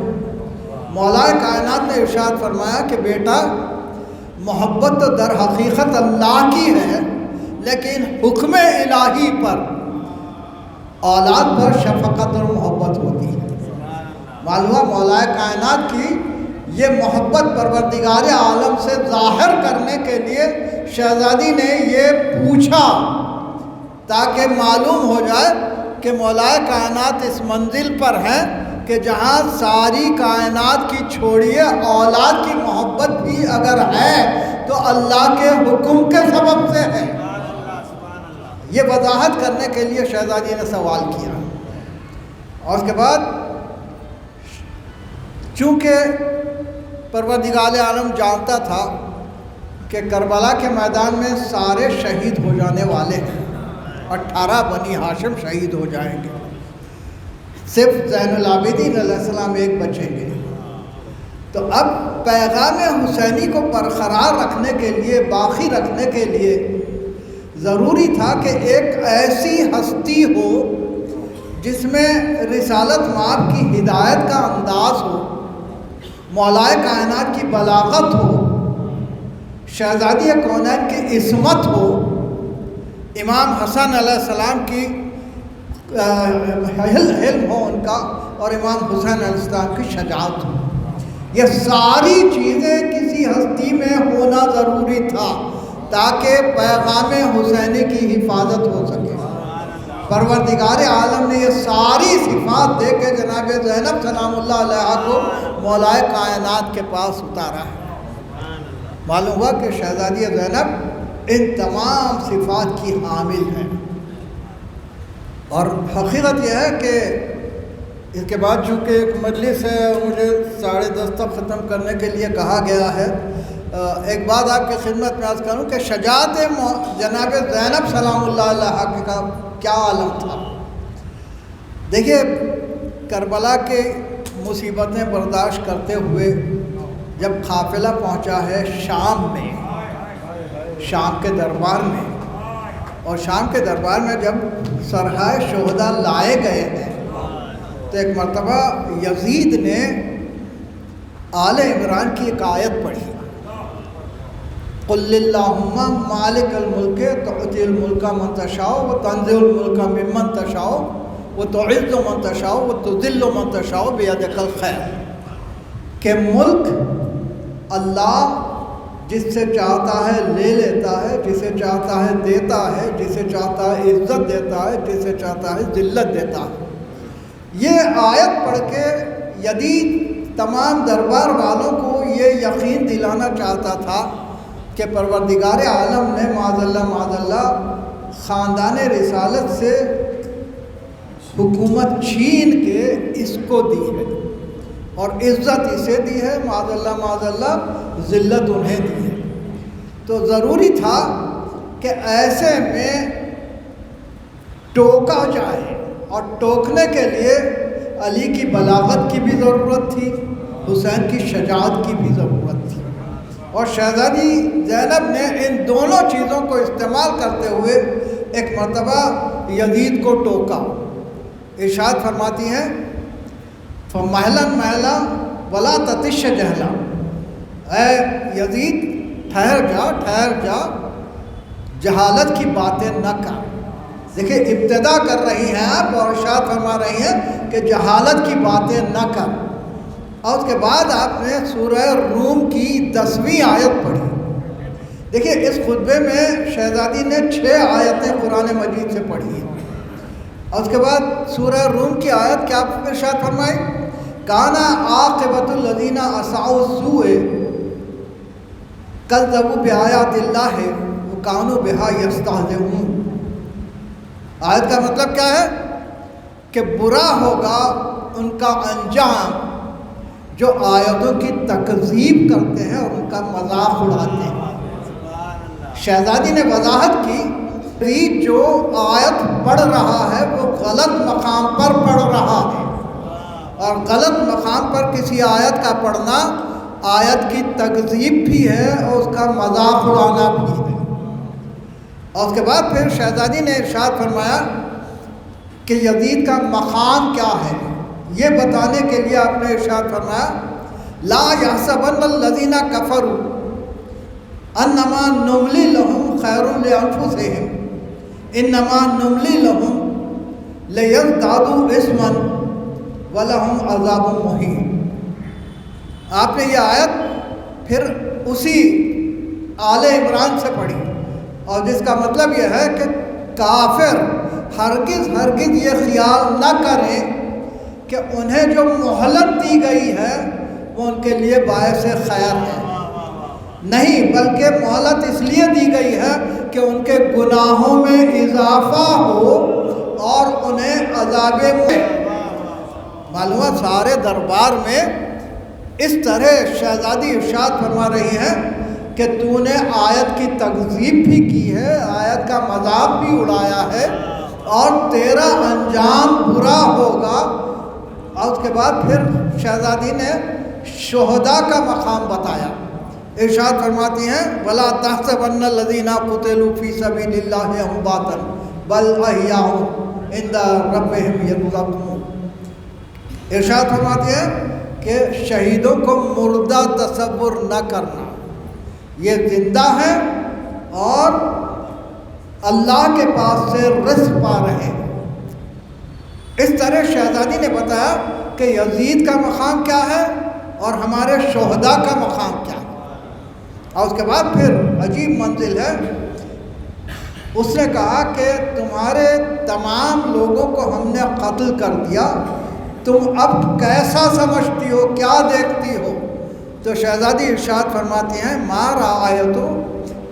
مولا کائنات نے ارشاد فرمایا کہ بیٹا محبت تو در حقیقت اللہ کی ہے، لیکن حکم الہی پر اولاد پر شفقت اور محبت ہوتی ہے۔ معلوم مولا کائنات کی یہ محبت پروردگار عالم سے ظاہر کرنے کے لیے شہزادی نے یہ پوچھا تاکہ معلوم ہو جائے کہ مولا کائنات اس منزل پر ہیں کہ جہاں ساری کائنات کی چھوڑیے اولاد کی محبت بھی اگر ہے تو اللہ کے حکم کے سبب سے ہے۔ یہ وضاحت کرنے کے لیے شہزادی نے سوال کیا، اور اس کے بعد چونکہ پروردگار عالم جانتا تھا کہ کربلا کے میدان میں سارے شہید ہو جانے والے ہیں، 18 بنی ہاشم شہید ہو جائیں گے، صرف زین العابدین علیہ السلام ایک بچیں گے۔ تو اب پیغام حسینی کو برقرار رکھنے کے لیے، باقی رکھنے کے لیے ضروری تھا کہ ایک ایسی ہستی ہو جس میں رسالت مآب کی ہدایت کا انداز ہو، مولا کائنات کی بلاغت ہو، شہزادی کونین کی عصمت ہو، امام حسن علیہ السلام کی علم ہو ان کا، اور امام حسین علیہ السلام کی شجاعت ہو۔ یہ ساری چیزیں کسی ہستی میں ہونا ضروری تھا تاکہ پیغام حسینی کی حفاظت ہو سکے۔ پروردگار عالم نے یہ ساری صفات دے کے جناب زینب سلام اللہ علیہ کو مولائے کائنات کے پاس اتارا ہے۔ معلوم ہوا کہ شہزادی زینب ان تمام صفات کی حامل ہے۔ اور حقیقت یہ ہے کہ اس کے بعد چونکہ ایک مجلس ہے اور مجھے 10:30 تک ختم کرنے کے لیے کہا گیا ہے، ایک بات آپ کی خدمت میں عرض کروں کہ شجاعت جناب زینب سلام اللہ علیہ کا کیا عالم تھا۔ دیکھیے کربلا کے مصیبتیں برداشت کرتے ہوئے جب قافلہ پہنچا ہے شام میں، شام کے دربار میں، اور شام کے دربار میں جب سرحائے شہداء لائے گئے ہیں تو ایک مرتبہ یزید نے آل عمران کی ایک آیت پڑھی، قل اللہم مالک الملک تؤتی الملک من تشاء وتنزع الملک ممن تشاء وتعز من تشاء وتذل من تشاء بیدک الخیر، کہ ملک اللہ جس سے چاہتا ہے لے لیتا ہے، جسے چاہتا ہے دیتا ہے، جسے چاہتا ہے عزت دیتا ہے، جسے چاہتا ہے ذلت دیتا ہے۔ یہ آیت پڑھ کے یزید تمام دربار والوں کو یہ یقین دلانا چاہتا تھا کہ پروردگار عالم نے معاذ اللہ خاندان رسالت سے حکومت چھین کے اس کو دی ہے اور عزت اسے دی ہے، معاذ اللہ ذلت انہیں دی ہے۔ تو ضروری تھا کہ ایسے میں ٹوکا جائے، اور ٹوکنے کے لیے علی کی بلاغت کی بھی ضرورت تھی، حسین کی شجاعت کی بھی ضرورت تھی، اور شہزادی زینب نے ان دونوں چیزوں کو استعمال کرتے ہوئے ایک مرتبہ یزید کو ٹوکا۔ ارشاد فرماتی ہیں فَمَحْلًا مَحْلًا وَلَا تَتِشَّ جَهْلًا، اے یزید ٹھہر جا، جہالت کی باتیں نہ کر۔ دیکھیں ابتدا کر رہی ہیں آپ اور ارشاد فرما رہی ہیں کہ جہالت کی باتیں نہ کر، اور اس کے بعد آپ نے سورہ روم کی 10ویں آیت پڑھی۔ دیکھیں اس خطبے میں شہزادی نے 6 آیتیں قرآن مجید سے پڑھی ہیں، اور اس کے بعد سورہ روم کی آیت کیا ارشاد فرمائی، کانا عاقبۃ الذین اساءوا السوء کذبوا بآیات اللہ وکانوا بہا یستہزئون۔ آیت کا مطلب کیا ہے کہ برا ہوگا ان کا انجام جو آیتوں کی تکذیب کرتے ہیں اور ان کا مذاق اڑاتے ہیں۔ شہزادی نے وضاحت کی جو آیت پڑھ رہا ہے وہ غلط مقام پر پڑھ رہا ہے، اور غلط مقام پر کسی آیت کا پڑھنا آیت کی تکذیب بھی ہے اور اس کا مذاق اڑانا بھی ہے۔ اور اس کے بعد پھر شہزادی نے ارشاد فرمایا کہ یزید کا مقام کیا ہے، یہ بتانے کے لیے آپ نے ارشاد فرمایا لا یحسبن الذین کفروا انما نملی لہم خیر لانفسہم انما نملی لہم لیزدادوا اثما ولہم عذاب مہین۔ آپ نے یہ آیت پھر اسی آل عمران سے پڑھی، اور جس کا مطلب یہ ہے کہ کافر ہرگز یہ خیال نہ کریں کہ انہیں جو مہلت دی گئی ہے وہ ان کے لیے باعث خیر ہے، نہیں بلکہ مہلت اس لیے دی گئی ہے کہ ان کے گناہوں میں اضافہ ہو اور انہیں عذاب معلومات سارے دربار میں اس طرح شہزادی ارشاد فرما رہی ہیں کہ تو نے آیت کی تکذیب بھی کی ہے، آیت کا مذاق بھی اڑایا ہے، اور تیرا انجام برا ہوگا۔ اور اس کے بعد پھر شہزادی نے شہداء کا مقام بتایا، ارشاد فرماتی ہیں وَلَا تَحْسَبَنَّ الَّذِينَ قُتِلُوا فِي سَبِيلِ اللَّهِ أَمْوَاتًا بَلْ أَحْيَاءٌ عِندَ رَبِّهِمْ يُرْزَقُونَ۔ ارشاد فرماتی ہیں کہ شہیدوں کو مردہ تصور نہ کرنا، یہ زندہ ہیں اور اللہ کے پاس سے رزق پا رہے ہیں۔ اس طرح شہزادی نے بتایا کہ یزید کا مقام کیا ہے اور ہمارے شہداء کا مقام کیا ہے۔ اور اس کے بعد پھر عجیب منزل ہے، اس نے کہا کہ تمہارے تمام لوگوں کو ہم نے قتل کر دیا، تم اب کیسا سمجھتی ہو، کیا دیکھتی ہو؟ تو شہزادی ارشاد فرماتی ہیں ما رأیت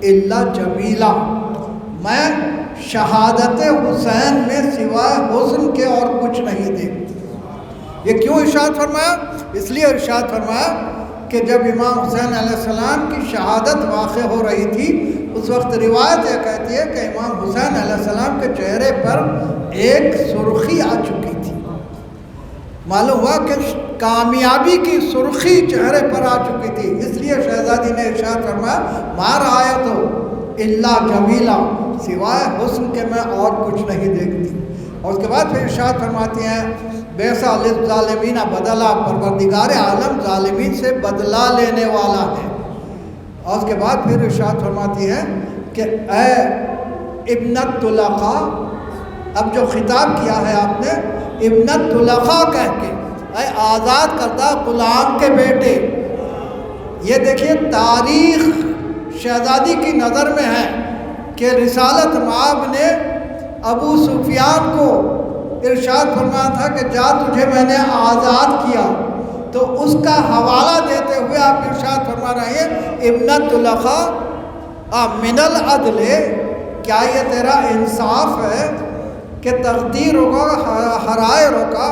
الا جمیلا، میں شہادت حسین میں سوائے حسن کے اور کچھ نہیں دیکھتی۔ یہ کیوں ارشاد فرمایا؟ اس لیے ارشاد فرمایا کہ جب امام حسین علیہ السلام کی شہادت واقع ہو رہی تھی، اس وقت روایت یہ کہتی ہے کہ امام حسین علیہ السلام کے چہرے پر ایک سرخی آ چکی تھی، معلوم ہوا کہ کامیابی کی سرخی چہرے پر آ چکی تھی۔ اس لیے شہزادی نے ارشاد فرمایا ما رأیت الا جمیلا، سوائے حسن کے میں اور کچھ نہیں دیکھتی۔ اور اس کے بعد پھر ارشاد فرماتی ہیں بیسا للظالمین بدلا، پروردگار عالم ظالمین سے بدلہ لینے والا ہے۔ اور اس کے بعد پھر ارشاد فرماتی ہے کہ اے ابنت طلقاء، اب جو خطاب کیا ہے آپ نے ابنت طلقاء کہہ کے، اے آزاد کردہ غلام کے بیٹے۔ یہ دیکھیے تاریخ شہزادی کی نظر میں ہے کہ رسالت مآب نے ابو سفیان کو ارشاد فرمایا تھا کہ جا تجھے میں نے آزاد کیا، تو اس کا حوالہ دیتے ہوئے آپ ارشاد فرما رہے ہیں ابنت طلقاء من العدل، کیا یہ تیرا انصاف ہے کہ تقدیروں کا حرائروں کا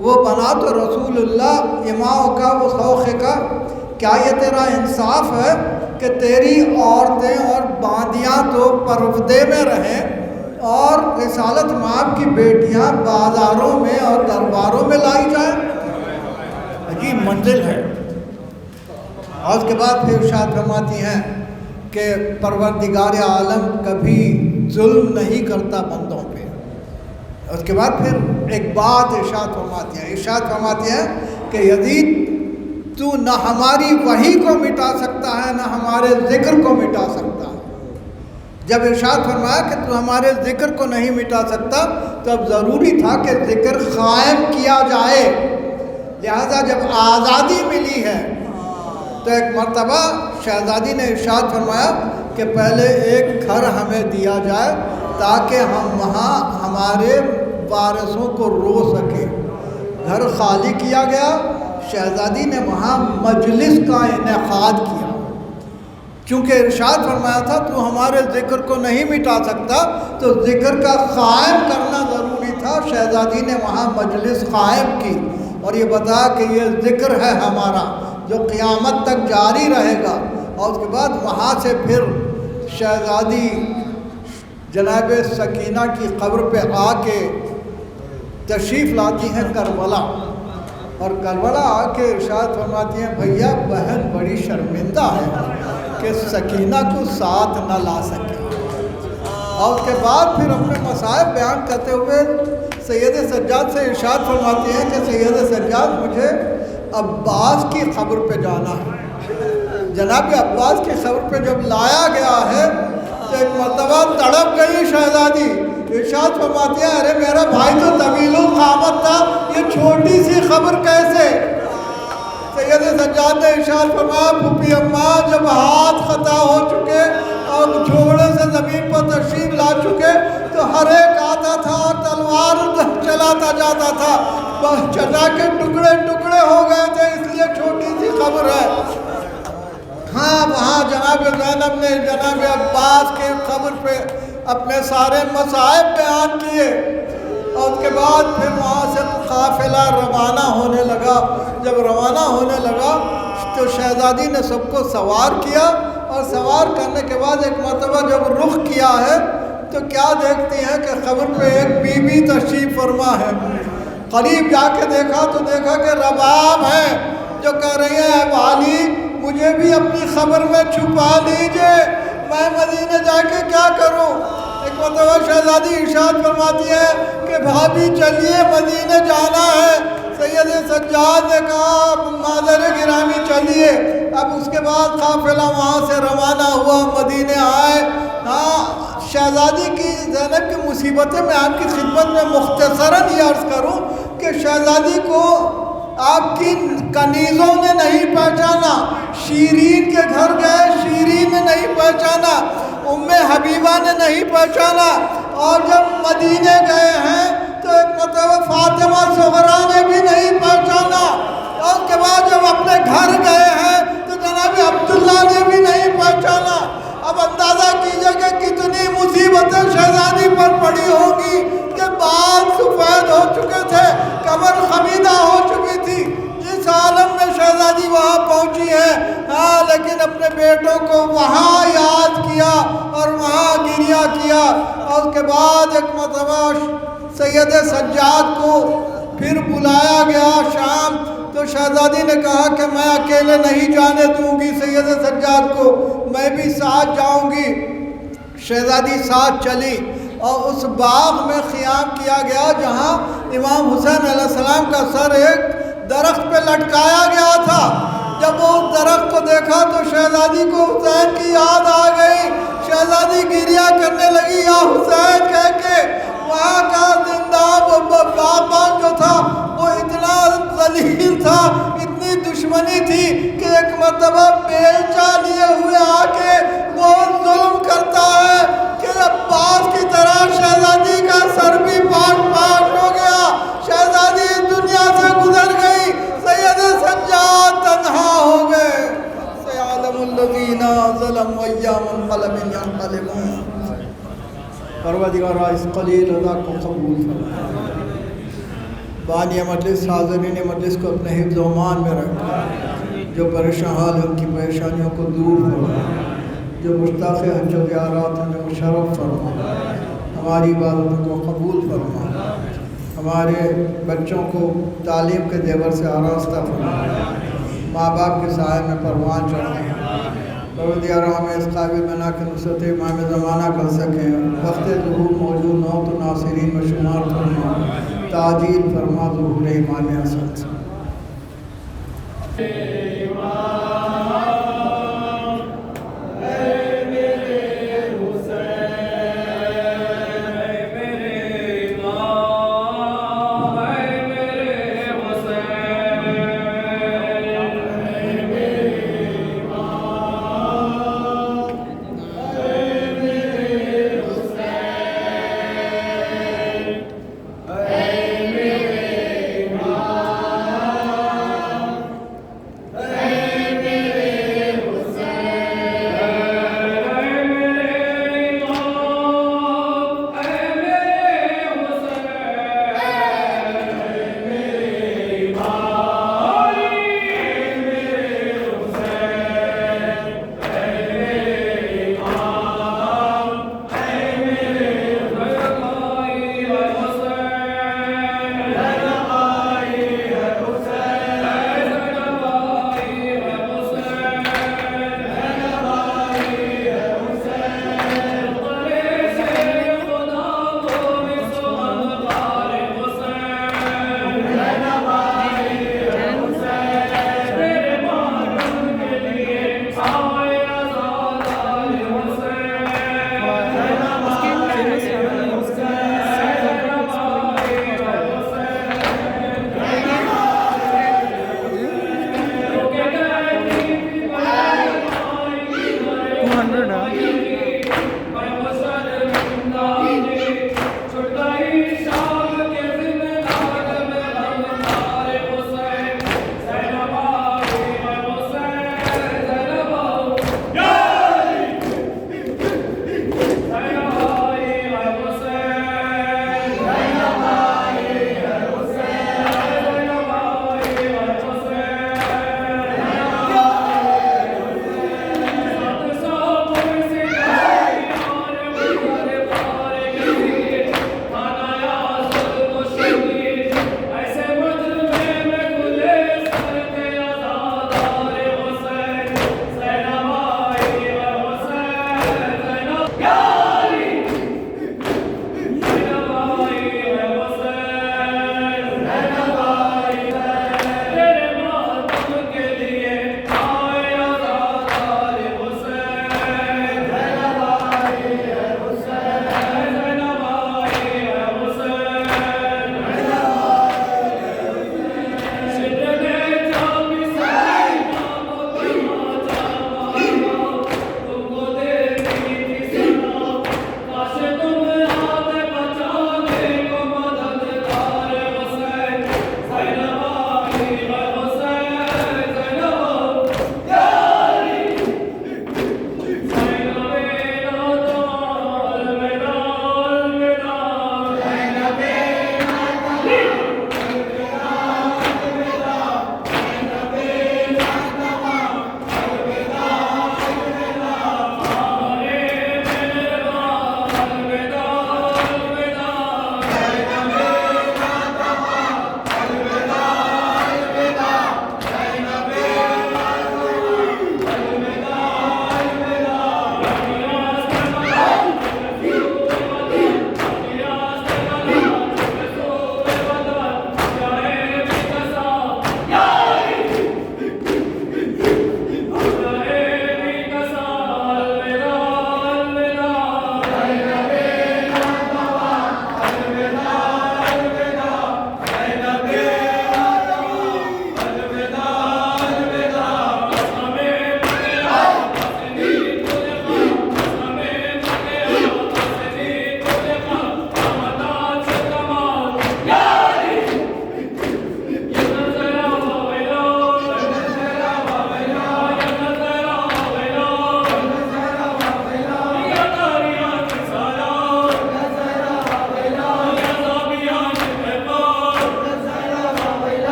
وہ بنا تو رسول اللہ اماؤں کا وہ خوخے کا، کیا یہ تیرا انصاف ہے کہ تیری عورتیں اور باندیاں تو پردے میں رہیں اور رسالت مآب کی بیٹیاں بازاروں میں اور درباروں میں لائی جائیں؟ عجیب منزل ہے۔ اور اس کے بعد پھر ارشاد فرماتی ہیں کہ پروردگار عالم کبھی ظلم نہیں کرتا بندوں پہ۔ اس کے بعد پھر ایک بات ارشاد فرماتی ہیں کہ یزید تو نہ ہماری وحی کو مٹا سکتا ہے نہ ہمارے ذکر کو مٹا سکتا ہے۔ جب ارشاد فرمایا کہ تو ہمارے ذکر کو نہیں مٹا سکتا تو اب ضروری تھا کہ ذکر قائم کیا جائے، لہذا جب آزادی ملی ہے تو ایک مرتبہ شہزادی نے ارشاد فرمایا کہ پہلے ایک گھر ہمیں دیا جائے تاکہ ہم وہاں ہمارے وارثوں کو رو سکیں۔ گھر خالی کیا گیا، شہزادی نے وہاں مجلس کا انعقاد کیا، چونکہ ارشاد فرمایا تھا تو ہمارے ذکر کو نہیں مٹا سکتا تو ذکر کا قائم کرنا ضروری تھا۔ شہزادی نے وہاں مجلس قائم کی اور یہ بتایا کہ یہ ذکر ہے ہمارا جو قیامت تک جاری رہے گا۔ اور اس کے بعد وہاں سے پھر شہزادی جناب سکینہ کی قبر پہ آ کے تشریف لاتی ہیں کربلا، اور کربلا آ کے ارشاد فرماتی ہیں بھیا بہن بڑی شرمندہ ہے کہ سکینہ کو ساتھ نہ لا سکے۔ اور اس کے بعد پھر اپنے مصائب بیان کرتے ہوئے سید سجاد سے ارشاد فرماتی ہیں کہ سید سجاد مجھے عباس کی قبر پہ جانا ہے۔ جناب عباس کی قبر پہ جب لایا گیا ہے تو ایک مرتبہ تڑپ گئی شہزادی، ارشاد فرماتی ہے ارے میرا بھائی تو طویل القامت تھا، یہ چھوٹی سی قبر کیسے؟ سید سجاد نے ارشاد فرمایا پھوپھی اماں جب ہاتھ خطا ہو چکے اور جھوڑے سے زمین پر تشریف لا چکے تو ہر ایک آتا تھا اور تلوار چلاتا جاتا تھا، چلا کے ٹکڑے ٹکڑے ہو گئے تھے، اس لیے چھوٹی سی قبر ہے۔ ہاں وہاں جناب زینب نے جناب عباس کے قبر پہ اپنے سارے مصائب بیان کیے، اور اس کے بعد پھر وہاں سے قافلہ روانہ ہونے لگا۔ جب روانہ ہونے لگا تو شہزادی نے سب کو سوار کیا، اور سوار کرنے کے بعد ایک مرتبہ جب رخ کیا ہے تو کیا دیکھتی ہیں کہ قبر پہ ایک بی بی تشریف فرما ہے۔ قریب جا کے دیکھا تو دیکھا کہ رباب ہے جو کہہ رہی ہیں اے والی مجھے بھی اپنی قبر میں چھپا لیجئے، میں مدینے جا کے کیا کروں؟ ایک مرتبہ شہزادی ارشاد فرماتی ہے کہ بھابھی چلیے مدینے جانا ہے۔ سید سجاد نے کہا معذر گرامی چلیے۔ اب اس کے بعد قافلہ وہاں سے روانہ ہوا، مدینے آئے۔ ہاں شہزادی کی زینب کی مصیبتیں میں آپ کی خدمت میں مختصراً یہ عرض کروں کہ شہزادی کو آپ کی کنیزوں نے نہیں پہچانا، شیرین کے گھر گئے، شیرین نے نہیں پہچانا، ام حبیبہ نے نہیں پہچانا، اور جب مدینے گئے ہیں تو ایک مرتبہ فاطمہ صغرا نے بھی نہیں پہچانا، اور اس کے بعد جب اپنے گھر گئے ہیں تو جناب عبداللہ نے بھی نہیں پہچانا۔ اب اندازہ کیجئے کہ کتنی مصیبتیں شہزادی پر پڑی ہوں گی کہ بال سفید ہو چکے تھے، کمر خمیدہ ہو چکی تھی، اس عالم میں شہزادی وہاں پہنچی ہے، ہاں لیکن اپنے بیٹوں کو وہاں یاد کیا اور وہاں گریہ کیا۔ اور اس کے بعد ایک مرتبہ سید سجاد کو پھر بلایا گیا شام، تو شہزادی نے کہا کہ میں اکیلے نہیں جانے دوں گی سید سجاد کو، میں بھی ساتھ جاؤں گی۔ شہزادی ساتھ چلی اور اس باغ میں قیام کیا گیا جہاں امام حسین علیہ السلام کا سر ایک درخت پہ لٹکایا گیا تھا۔ جب وہ درخت کو دیکھا تو شہزادی کو حسین کی یاد آ گئی، شہزادی گریہ کرنے لگی یا حسین کہہ کے۔ وہاں کا زندہ باغبان جو تھا وہ اتنا ذلیل تھا، اتنی دشمنی تھی کہ ایک مرتبہ بیلچہ لیے ہوئے آ کے وہ ظلم کرتا ہے کہ عباس کی طرح شہزادی کا سر بھی پاش ہو گیا، شہزادی دنیا سے گزر گئی، سید سجاد تنہا ہو گئے۔ سیعلم الذین ظلموا ایام انقلب ینقلبون۔ پروردگار اس قلیل ادا کو قبول فرما، بانی مجلس حاضرین مجلس کو اپنے حفظ و امان میں رکھا، جو پریشان حال ہے ان کی پریشانیوں کو دور فرما، جو مشتاق حج و زیارات ہیں مشرف فرما، ہماری عبادتوں کو قبول فرما، ہمارے بچوں کو تعلیم کے زیور سے آراستہ فرما، ماں باپ کے سائے میں پروان چڑھائیں، پروردگار ہمیں اس قابل بنا کہ نصرت امام زمانہ کر سکیں، وقت ظہور موجود نو تو ناصرین میں شمار فرما، تعجیل فرما ظہور امام حسن سے۔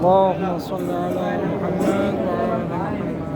اللهم صل على محمد